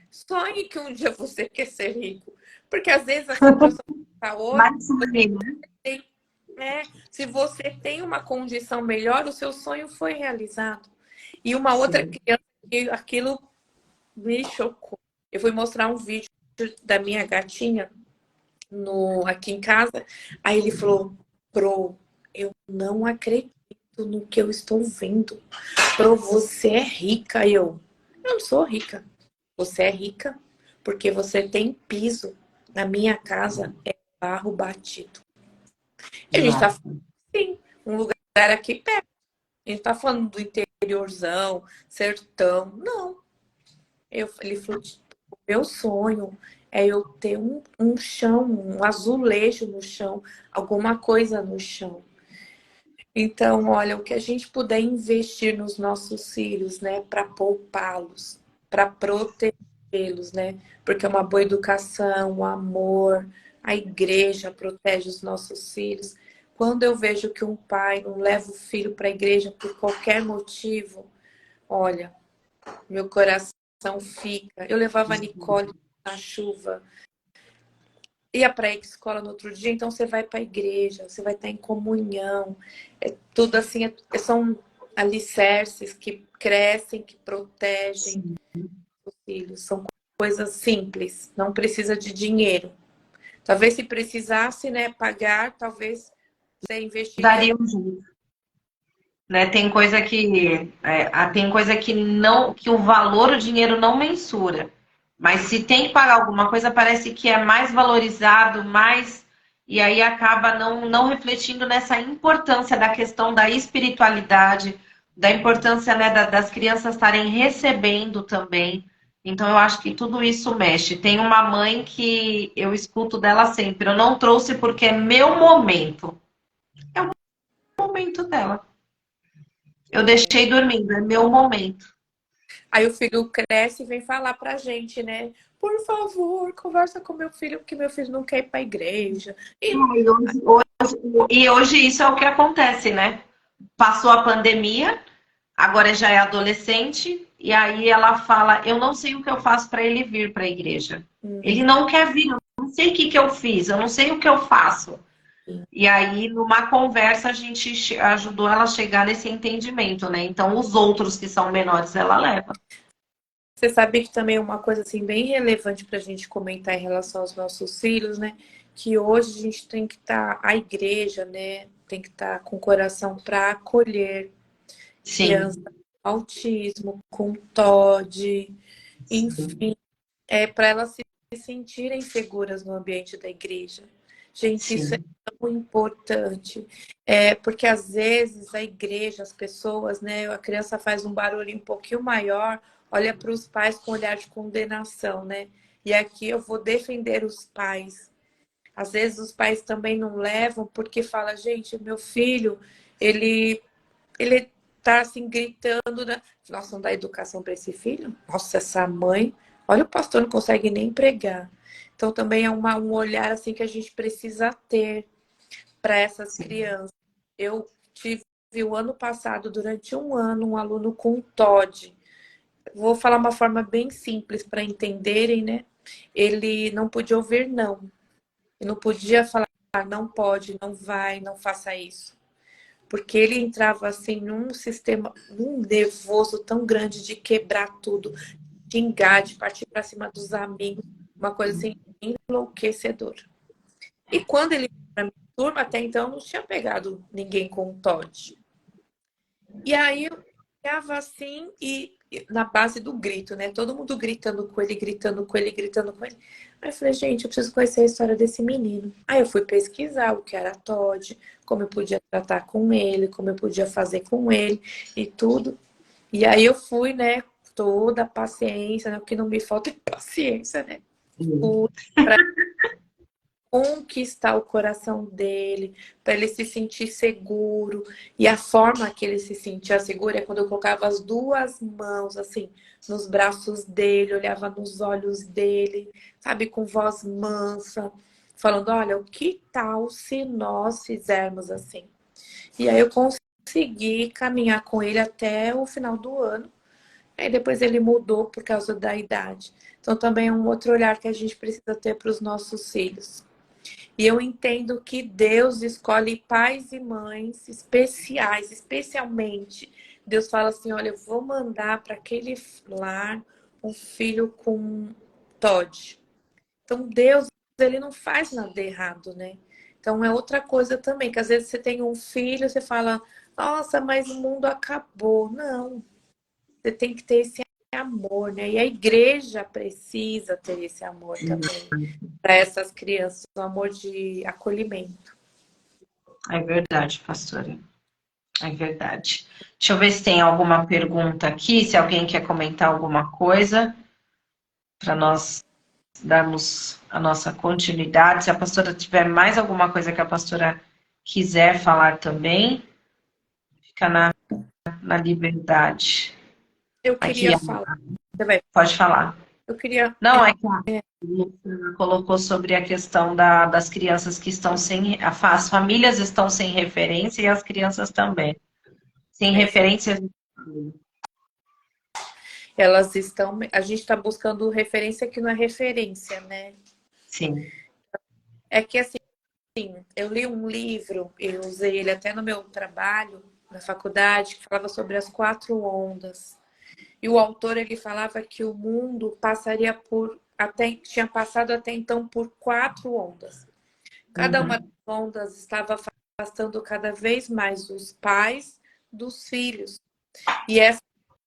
Sonhe que um dia você quer ser rico. Porque às vezes a situação que está hoje, Mais sonho, né? tem, se você tem uma condição melhor, o seu sonho foi realizado. E uma outra Sim. criança E aquilo me chocou. Eu fui mostrar um vídeo da minha gatinha aqui em casa. Aí ele falou, Pro, eu não acredito no que eu estou vendo. Pro, você é rica. Eu não sou rica. Você é rica porque você tem piso. Na minha casa é barro batido. E a gente tá Nossa. falando, sim, um lugar aqui perto. A gente tá falando do interiorzão, sertão. Não. Ele falou, o meu sonho é eu ter um chão, um azulejo no chão, alguma coisa no chão. Então, olha, o que a gente puder investir nos nossos filhos, né, para poupá-los, para protegê-los, né? Porque é uma boa educação, o amor, a igreja protege os nossos filhos. Quando eu vejo que um pai não leva o filho para a igreja por qualquer motivo, olha, meu coração fica. Eu levava a Nicole na chuva, ia para a escola no outro dia, então você vai para a igreja, você vai estar em comunhão. É tudo assim, são alicerces que crescem, que protegem Sim. os filhos. São coisas simples, não precisa de dinheiro. Talvez se precisasse, né, pagar, talvez você investiria. Daria um jeito. Né? Tem coisa que não, que o valor, o dinheiro não mensura. Mas se tem que pagar alguma coisa, parece que é mais valorizado, mais e aí acaba não refletindo nessa importância da questão da espiritualidade, da importância, né, das crianças estarem recebendo também. Então eu acho que tudo isso mexe. Tem uma mãe que eu escuto dela sempre. Eu não trouxe porque é meu momento. É o momento dela. Eu deixei dormindo, é meu momento. Aí o filho cresce e vem falar pra gente, né? Por favor, conversa com meu filho, porque meu filho não quer ir pra igreja. E E hoje isso é o que acontece, né? Passou a pandemia, agora já é adolescente, e aí ela fala: Eu não sei o que eu faço para ele vir para a igreja. Ele não quer vir, eu não sei o que eu fiz, eu não sei o que eu faço. E aí, numa conversa, a gente ajudou ela a chegar nesse entendimento, né? Então, os outros que são menores, ela leva. você sabe que também é uma coisa assim bem relevante para a gente comentar em relação aos nossos filhos, né? Que hoje a gente tem que estar, a igreja, né? Tem que estar com o coração para acolher crianças Sim, com autismo, com TOD, sim, enfim, para elas se sentirem seguras no ambiente da igreja. Gente, isso é sim, tão importante. Porque às vezes a igreja, as pessoas, né? A criança faz um barulho um pouquinho maior, olha para os pais com olhar de condenação, né? E aqui eu vou defender os pais. Às vezes os pais também não levam porque fala, gente, meu filho, ele tá assim gritando, né? Nossa, não dá educação para esse filho? Nossa, essa mãe, olha, o pastor não consegue nem pregar. Então também é um olhar assim que a gente precisa ter para essas sim. crianças. Eu tive o ano passado, durante um ano, um aluno com TOD. Vou falar uma forma bem simples para entenderem, né? Ele não podia ouvir não. Ele não podia falar não pode, não vai, não faça isso. Porque ele entrava assim num sistema, num nervoso tão grande de quebrar tudo, de xingar, de partir para cima dos amigos, uma coisa assim enlouquecedora. E quando ele veio para minha turma, até então eu não tinha pegado ninguém com TOD. E aí eu ficava assim e na base do grito, né? Todo mundo gritando com ele, gritando com ele, gritando com ele. Aí eu falei, gente, eu preciso conhecer a história desse menino. Aí eu fui pesquisar o que era TOD, como eu podia tratar com ele, como eu podia fazer com ele e tudo. E aí eu fui, né, toda a paciência, né? O que não me falta é paciência, né? Fui conquistar o coração dele, para ele se sentir seguro. E a forma que ele se sentia seguro é quando eu colocava as duas mãos assim nos braços dele, olhava nos olhos dele, sabe, com voz mansa, falando: olha, o que tal se nós fizermos assim? E aí eu consegui caminhar com ele até o final do ano. Aí depois ele mudou por causa da idade. Então também é um outro olhar que a gente precisa ter para os nossos filhos. E eu entendo que Deus escolhe pais e mães especiais, especialmente Deus fala assim, olha, eu vou mandar para aquele lar um filho com TOD. Então, Deus, ele não faz nada errado, né? Então, é outra coisa também, que às vezes você tem um filho, você fala, nossa, mas o mundo acabou. Não, você tem que ter esse amor, né? E a igreja precisa ter esse amor também para essas crianças, um amor de acolhimento. É verdade, pastora. É verdade. Deixa eu ver se tem alguma pergunta aqui, se alguém quer comentar alguma coisa, para nós darmos a nossa continuidade. Se a pastora tiver mais alguma coisa que a pastora quiser falar também, fica na liberdade. Eu Aqui, queria falar, você vai- pode falar. eu queria, Não, é que a Luciana colocou sobre a questão das crianças que estão sem. As famílias estão sem referência e as crianças também. Sem referência. elas estão, a gente está buscando referência que não é referência, né? Sim. É que assim, eu li um livro, eu usei ele até no meu trabalho na faculdade, que falava sobre as 4 ondas. E o autor ele falava que o mundo passaria por tinha passado até então por 4 ondas. Cada uma das ondas estava afastando cada vez mais os pais dos filhos. E essa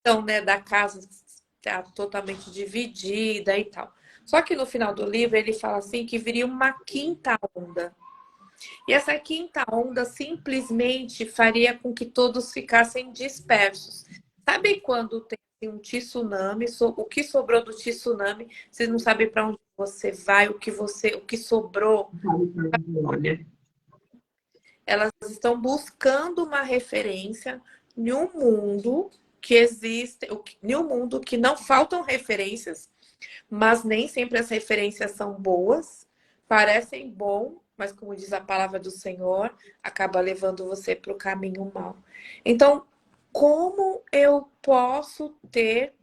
questão, né, da casa está totalmente dividida e tal. Só que no final do livro ele fala assim que viria uma quinta onda. E essa quinta onda simplesmente faria com que todos ficassem dispersos. Sabe quando tem um tsunami, o que sobrou do tsunami, você não sabe para onde você vai, o que sobrou? Olha. Elas estão buscando uma referência em um mundo que existe, em um mundo que não faltam referências, mas nem sempre as referências são boas, parecem bom, mas como diz a palavra do Senhor, acaba levando você para o caminho mau. Então, como eu posso ter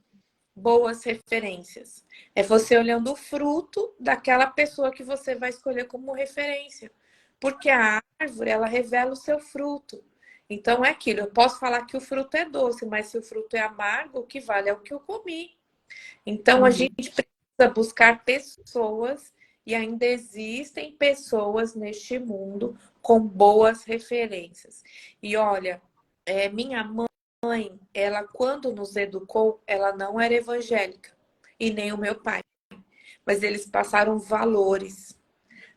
boas referências? É você olhando o fruto daquela pessoa que você vai escolher como referência. Porque a árvore, ela revela o seu fruto. Então, é aquilo. Eu posso falar que o fruto é doce, mas se o fruto é amargo, o que vale é o que eu comi. Então, a gente precisa buscar pessoas, e ainda existem pessoas neste mundo com boas referências. E olha, minha mãe, ela quando nos educou, ela não era evangélica, e nem o meu pai. Mas eles passaram valores,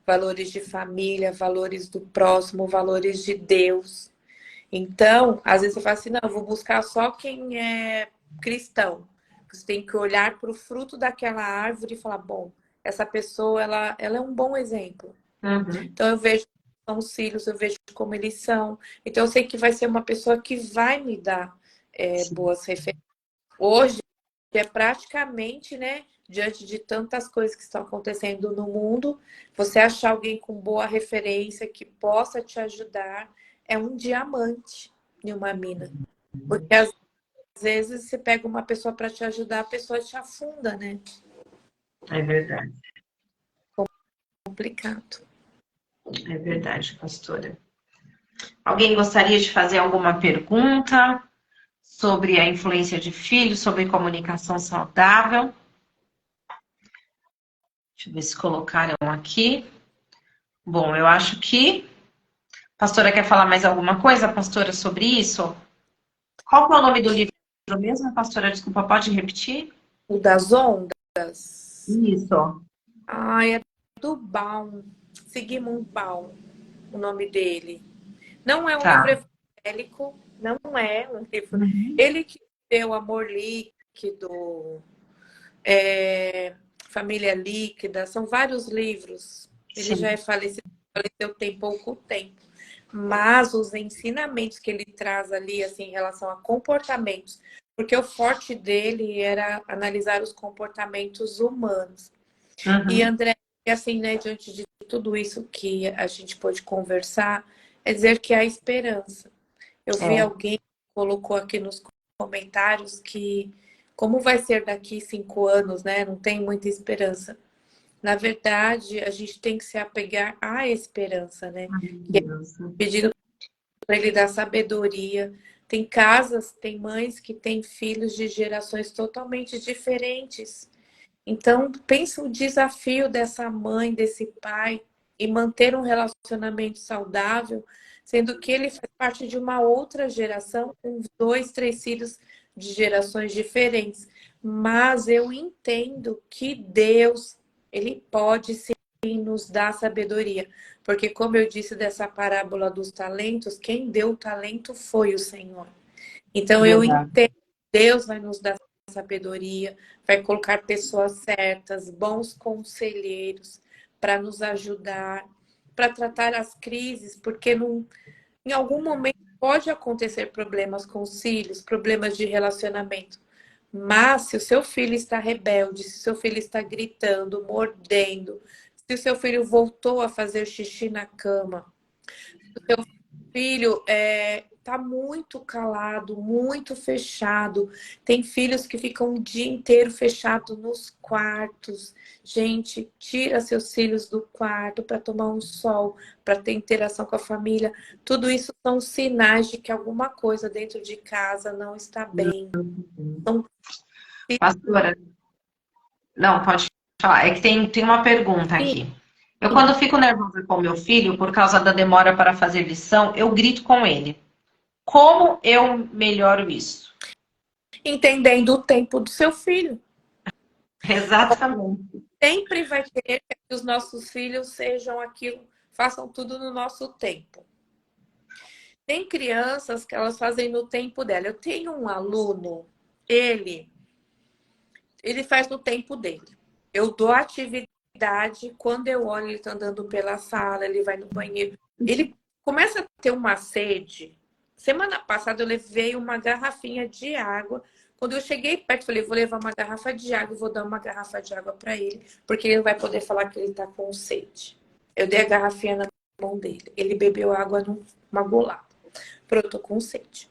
valores de família, valores do próximo, valores de Deus. Então, às vezes eu falo assim, não, eu vou buscar só quem é cristão. Você tem que olhar para o fruto daquela árvore e falar, bom, essa pessoa, ela é um bom exemplo. Então, eu vejo como são os filhos, eu vejo como eles são. Então, eu sei que vai ser uma pessoa que vai me dar boas referências. Hoje, é praticamente, né, diante de tantas coisas que estão acontecendo no mundo, você achar alguém com boa referência que possa te ajudar é um diamante em uma mina. Porque às vezes você pega uma pessoa para te ajudar, a pessoa te afunda, né? É verdade. Complicado. É verdade, pastora. Alguém gostaria de fazer alguma pergunta sobre a influência de filhos, sobre comunicação saudável? Deixa eu ver se colocaram aqui. Bom, eu acho que a pastora quer falar mais alguma coisa, pastora, sobre isso? Qual que é o nome do livro mesmo, pastora? Desculpa, pode repetir? O das ondas. Isso. É do Baum. Sigmund Baum, o nome dele. Não é um livro Tá. evangélico, não é um livro. Uhum. Ele que deu Amor Líquido, Família Líquida, são vários livros. Ele já Sim. é falecido, faleceu tem pouco tempo. Mas os ensinamentos que ele traz ali, assim, em relação a comportamentos, porque o forte dele era analisar os comportamentos humanos. E Uhum. André, assim, né, diante de tudo isso que a gente pôde conversar, é dizer que há esperança. Eu vi É. alguém que colocou aqui nos comentários que como vai ser daqui 5 anos, né? Não tem muita esperança. Na verdade, a gente tem que se apegar à esperança, né? Ai, Deus. Pedindo para ele dar sabedoria. Tem casas, tem mães que têm filhos de gerações totalmente diferentes. Então, pensa o desafio dessa mãe, desse pai, e manter um relacionamento saudável, sendo que ele faz parte de uma outra geração, com 2, 3 filhos de gerações diferentes. Mas eu entendo que Deus, ele pode sim nos dar sabedoria. Porque, como eu disse dessa parábola dos talentos, quem deu o talento foi o Senhor. Então, eu Verdade. entendo que Deus vai nos dar sabedoria, vai colocar pessoas certas, bons conselheiros para nos ajudar, para tratar as crises, porque em algum momento pode acontecer problemas com os filhos, problemas de relacionamento. Mas se o seu filho está rebelde, se o seu filho está gritando, mordendo, se o seu filho voltou a fazer xixi na cama, se o seu filho tá muito calado, muito fechado. Tem filhos que ficam o dia inteiro fechado nos quartos. Gente, tira seus filhos do quarto para tomar um sol, para ter interação com a família. Tudo isso são sinais de que alguma coisa dentro de casa não está bem. Então, Pastora, não, pode falar. É que tem uma pergunta sim, aqui. Eu, quando fico nervosa com meu filho, por causa da demora para fazer lição, eu grito com ele. Como eu melhoro isso? entendendo o tempo do seu filho. Exatamente. Sempre vai querer que os nossos filhos sejam aquilo, façam tudo no nosso tempo. Tem crianças que elas fazem no tempo dela. Eu tenho um aluno, ele faz no tempo dele. Eu dou atividade, quando eu olho ele tá andando pela sala, ele vai no banheiro. Ele começa a ter uma sede. Semana passada eu levei uma garrafinha de água. Quando eu cheguei perto, falei, vou levar uma garrafa de água e vou dar uma garrafa de água para ele, porque ele vai poder falar que ele tá com sede. Eu dei a garrafinha na mão dele. Ele bebeu água numa golada. Pro, eu tô com sede.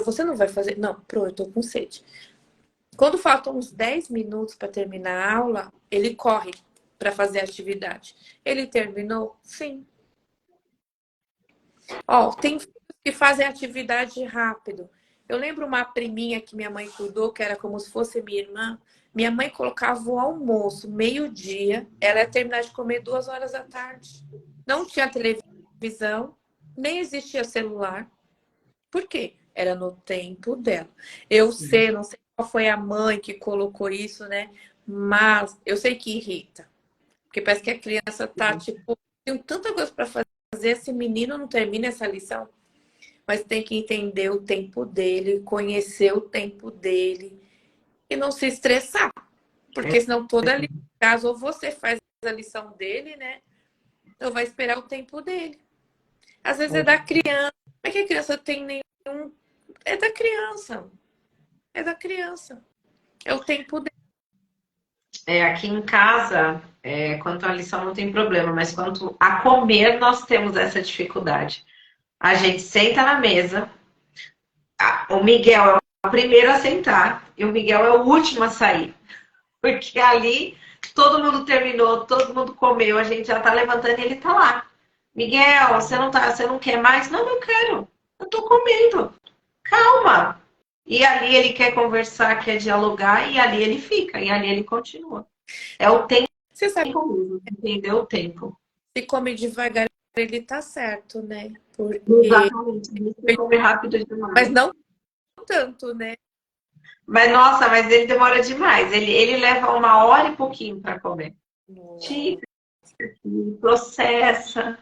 Você não vai fazer? Não, pro, eu tô com sede. Quando faltam uns 10 minutos para terminar a aula, ele corre para fazer a atividade. Ele terminou? Sim. Ó, tem filhos que fazem atividade rápido. Eu lembro uma priminha que minha mãe cuidou, que era como se fosse minha irmã. Minha mãe colocava o almoço, meio-dia, ela ia terminar de comer 2 horas da tarde. Não tinha televisão, nem existia celular. Por quê? Era no tempo dela. Eu sei, não sei qual foi a mãe que colocou isso, né? Mas eu sei que irrita. Porque parece que a criança tá, tipo, tem tanta coisa para fazer, esse menino não termina essa lição. Mas tem que entender o tempo dele, conhecer o tempo dele e não se estressar. Porque senão toda lição, caso ou você faz a lição dele, né? Ou vai esperar o tempo dele. Às vezes é da criança. Como é que a criança tem nenhum. É da criança. É da criança. É o tempo dele. Aqui em casa, quanto à lição não tem problema, mas quanto a comer, nós temos essa dificuldade. A gente senta na mesa, o Miguel é o primeiro a sentar e o Miguel é o último a sair. Porque ali todo mundo terminou, todo mundo comeu, a gente já tá levantando e ele tá lá. Miguel, você não quer mais? Não, eu quero. Eu tô comendo. Calma. E ali ele quer conversar, quer dialogar, e ali ele fica, e ali ele continua. É o tempo Você sabe, mesmo, entendeu? O tempo. se come devagar, ele tá certo, né? Porque. Exatamente. Ele come rápido demais. Mas não tanto, né? Mas, nossa, mas ele demora demais. Ele leva 1 hora e pouquinho para comer. Tica, processa,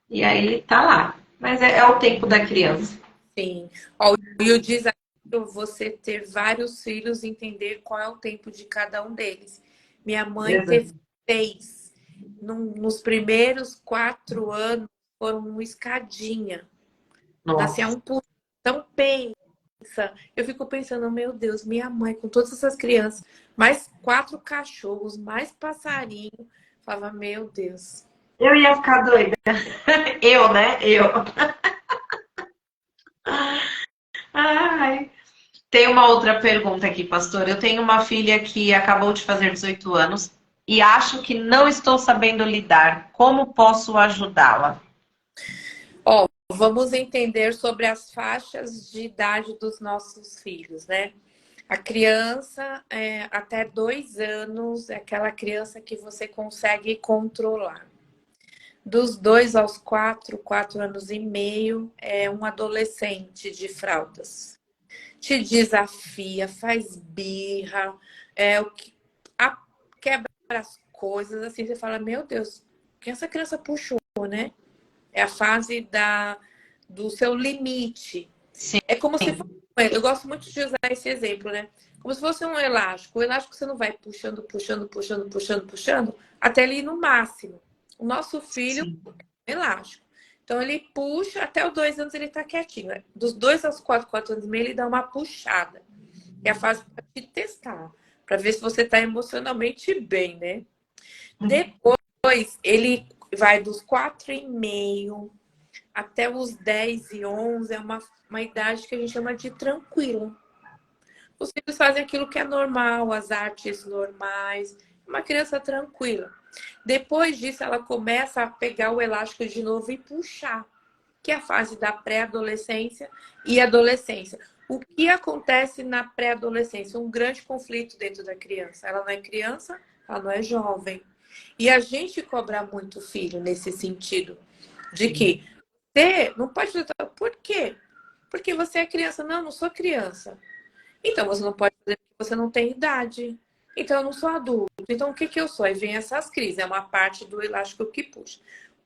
e aí tá lá. Mas é o tempo da criança. Sim. Ó, e o desafio é você ter vários filhos e entender qual é o tempo de cada um deles. Minha mãe teve 6. Nos primeiros 4 anos foram uma escadinha. Nascia Nossa. um pulo. Então pensa. Eu fico pensando, meu Deus, minha mãe com todas essas crianças, mais 4 cachorros, mais passarinho. Falava, meu Deus. Eu ia ficar doida. Eu, né? Eu. Ai. Tem uma outra pergunta aqui, pastor. Eu tenho uma filha que acabou de fazer 18 anos e acho que não estou sabendo lidar. Como posso ajudá-la? Ó, vamos entender sobre as faixas de idade dos nossos filhos, né? A criança, até 2 anos, é aquela criança que você consegue controlar. Dos 2 aos 4, 4 anos e meio, é um adolescente de fraldas. Te desafia, faz birra, o que, quebra as coisas, assim, você fala, meu Deus, que essa criança puxou, né? É a fase do seu limite. Sim. É como se fosse, eu gosto muito de usar esse exemplo, né? Como se fosse um elástico. O elástico você não vai puxando, puxando, puxando, puxando, puxando, até ele ir no máximo. O nosso filho Sim. é elástico. Então ele puxa, até os 2 anos ele tá quietinho. Dos 2 aos 4, 4 anos e meio, ele dá uma puxada. É a fase para te testar, para ver se você tá emocionalmente bem, né? Depois ele vai dos 4 e meio até os 10 e 11, é uma idade que a gente chama de tranquila. Os filhos fazem aquilo que é normal, as artes normais, uma criança tranquila. Depois disso, ela começa a pegar o elástico de novo e puxar, que é a fase da pré-adolescência e adolescência. O que acontece na pré-adolescência? Um grande conflito dentro da criança. Ela não é criança, ela não é jovem. E a gente cobra muito o filho nesse sentido, de que você não pode fazer. Por quê? Porque você é criança. Não, não sou criança. Então você não pode fazer porque você não tem idade. Então eu não sou adulto. Então o que que eu sou? Aí vem essas crises. É uma parte do elástico que puxa.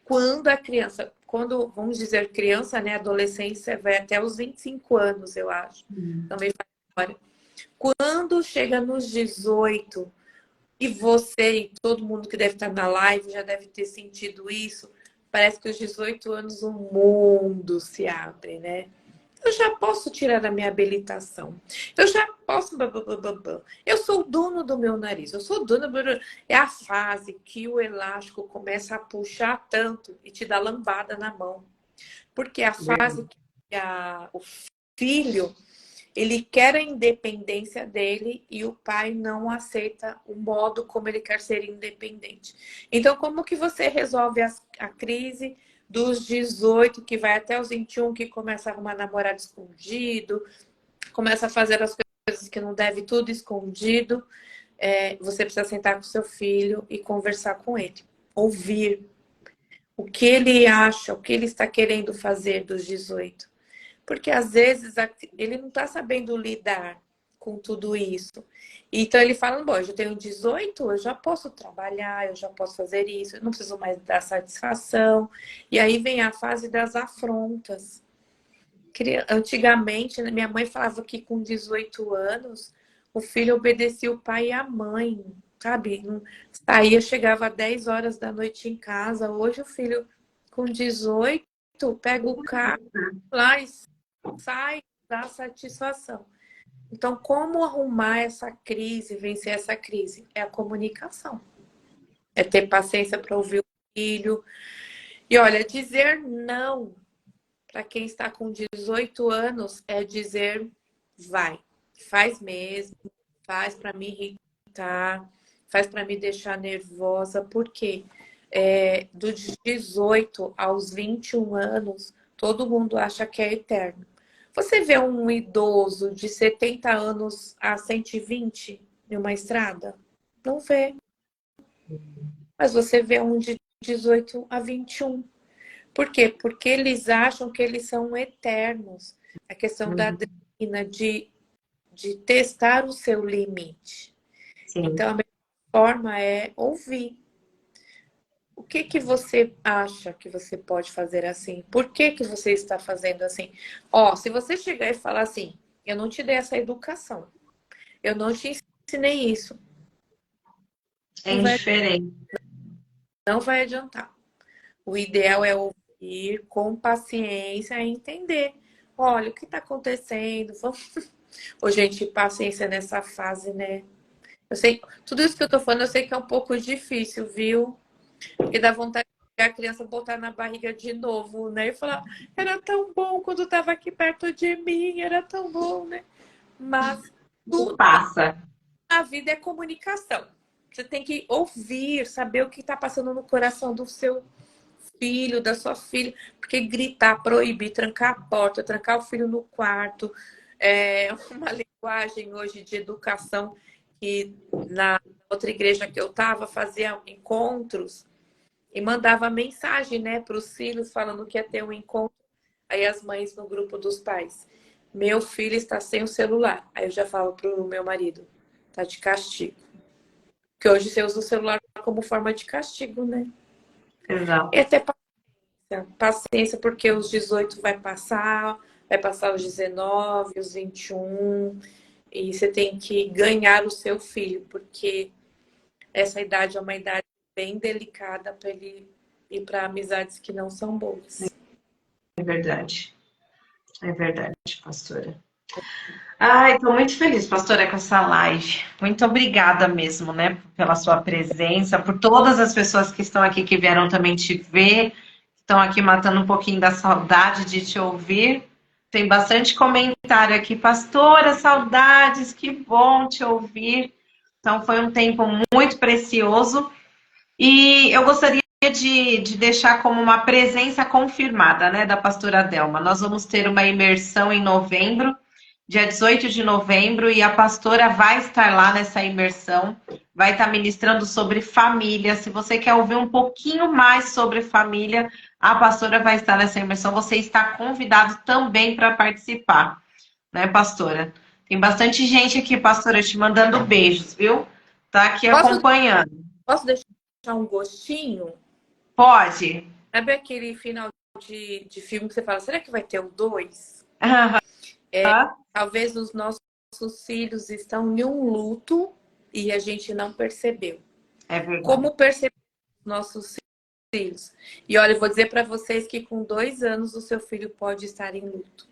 Quando a criança, quando vamos dizer criança, né? Adolescência vai até os 25 anos, eu acho. Também faz história. Quando chega nos 18, e você e todo mundo que deve estar na live já deve ter sentido isso. Parece que aos 18 anos o mundo se abre, né? Eu já posso tirar a minha habilitação. Eu já posso. Eu sou o dono do meu nariz. Eu sou dono. É a fase que o elástico começa a puxar tanto e te dá lambada na mão. Porque é a fase que o filho ele quer a independência dele e o pai não aceita o modo como ele quer ser independente. Então, como que você resolve a crise dos 18, que vai até os 21, que começa a arrumar namorado escondido, começa a fazer as coisas que não deve, tudo escondido? Você precisa sentar com seu filho e conversar com ele. Ouvir o que ele acha, o que ele está querendo fazer dos 18. Porque às vezes ele não está sabendo lidar com tudo isso. Então ele fala, bom, eu já tenho 18, eu já posso trabalhar, eu já posso fazer isso, eu não preciso mais dar satisfação. E aí vem a fase das afrontas. Antigamente, minha mãe falava que com 18 anos o filho obedecia o pai e a mãe, sabe? Saía, chegava às 10 horas da noite em casa. Hoje o filho com 18 pega o carro lá e sai da satisfação. Então, como arrumar essa crise, vencer essa crise? É a comunicação. É ter paciência para ouvir o filho. E olha, dizer não para quem está com 18 anos é dizer vai, faz mesmo, faz para me irritar, faz para me deixar nervosa. Por quê? Dos 18 aos 21 anos, todo mundo acha que é eterno. Você vê um idoso de 70 anos a 120 em uma estrada? Não vê. Mas você vê um de 18 a 21. Por quê? Porque eles acham que eles são eternos. A questão da adrenalina, de testar o seu limite. Sim. Então, a melhor forma é ouvir. O que que você acha que você pode fazer assim? Por que que você está fazendo assim? Ó, se você chegar e falar assim, eu não te dei essa educação, eu não te ensinei isso, É diferente. não vai adiantar. O ideal é ouvir com paciência e entender. Olha, o que está acontecendo? Vamos... Ô, gente, paciência nessa fase, né? Eu sei, tudo isso que eu tô falando, eu sei que é um pouco difícil, viu? Porque dá vontade de a criança botar na barriga de novo, né? E falar, era tão bom quando estava aqui perto de mim, era tão bom, né? Mas tudo Passa. na vida é comunicação. Você tem que ouvir, saber o que está passando no coração do seu filho, da sua filha, porque gritar, proibir, trancar a porta, trancar o filho no quarto, é uma linguagem hoje de educação que na outra igreja que eu estava fazia encontros e mandava mensagem, né, para os filhos falando que ia ter um encontro. Aí as mães no grupo dos pais, meu filho está sem o celular. Aí eu já falo pro meu marido, tá de castigo. Porque hoje você usa o celular como forma de castigo, né? E Exato. até paciência, porque os 18 vai passar os 19, os 21, e você tem que ganhar o seu filho, porque essa idade é uma idade bem delicada para ele ir para amizades que não são boas. É verdade, pastora. Ai, estou muito feliz, pastora, com essa live. Muito obrigada mesmo, né, pela sua presença, por todas as pessoas que estão aqui, que vieram também te ver, estão aqui matando um pouquinho da saudade de te ouvir. Tem bastante comentário aqui, pastora, saudades, que bom te ouvir. Então, foi um tempo muito precioso. E eu gostaria de deixar como uma presença confirmada, né, da pastora Delma. Nós vamos ter uma imersão em novembro, dia 18 de novembro, e a pastora vai estar lá nessa imersão, vai estar ministrando sobre família. Se você quer ouvir um pouquinho mais sobre família, a pastora vai estar nessa imersão. Você está convidado também para participar, né, pastora? Tem bastante gente aqui, pastora, te mandando beijos, viu? Tá aqui Posso, acompanhando. posso deixar um gostinho? Pode. Sabe aquele final de filme que você fala, será que vai ter o 2? Talvez os nossos filhos estão em um luto e a gente não percebeu. É verdade. Como perceber os nossos filhos? E olha, eu vou dizer para vocês que com 2 anos o seu filho pode estar em luto,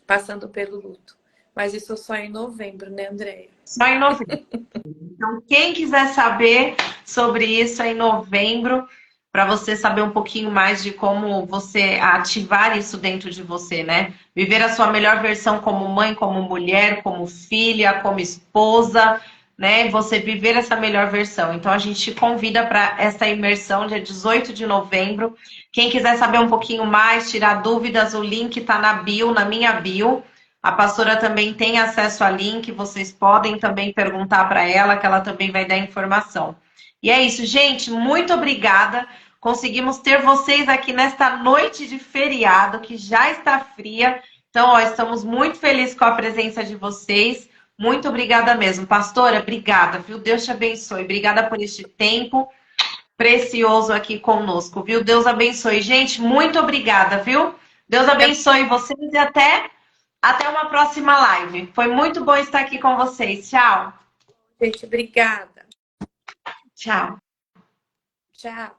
passando pelo luto. Mas isso só em novembro, né, Andréia? Só em novembro. Então, quem quiser saber sobre isso é em novembro, para você saber um pouquinho mais de como você ativar isso dentro de você, né? Viver a sua melhor versão como mãe, como mulher, como filha, como esposa, né? Você viver essa melhor versão. Então, a gente te convida para essa imersão dia 18 de novembro. Quem quiser saber um pouquinho mais, tirar dúvidas, o link está na bio, na minha bio. A pastora também tem acesso a link, vocês podem também perguntar para ela, que ela também vai dar informação. E é isso, gente, muito obrigada. Conseguimos ter vocês aqui nesta noite de feriado, que já está fria. Então, ó, estamos muito felizes com a presença de vocês. Muito obrigada mesmo. Pastora, obrigada, viu? Deus te abençoe. Obrigada por este tempo precioso aqui conosco, viu? Deus abençoe. Gente, muito obrigada, viu? Deus abençoe vocês e até uma próxima live. Foi muito bom estar aqui com vocês. Tchau. Gente, obrigada. Tchau. Tchau.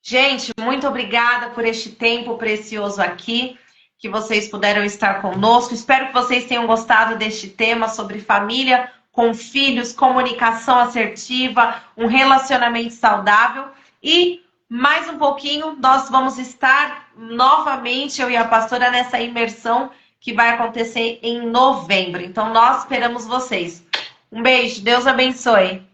Gente, muito obrigada por este tempo precioso aqui, que vocês puderam estar conosco. Espero que vocês tenham gostado deste tema sobre família com filhos, comunicação assertiva, um relacionamento saudável. E mais um pouquinho, nós vamos estar novamente, eu e a pastora, nessa imersão que vai acontecer em novembro. Então, nós esperamos vocês. Um beijo, Deus abençoe.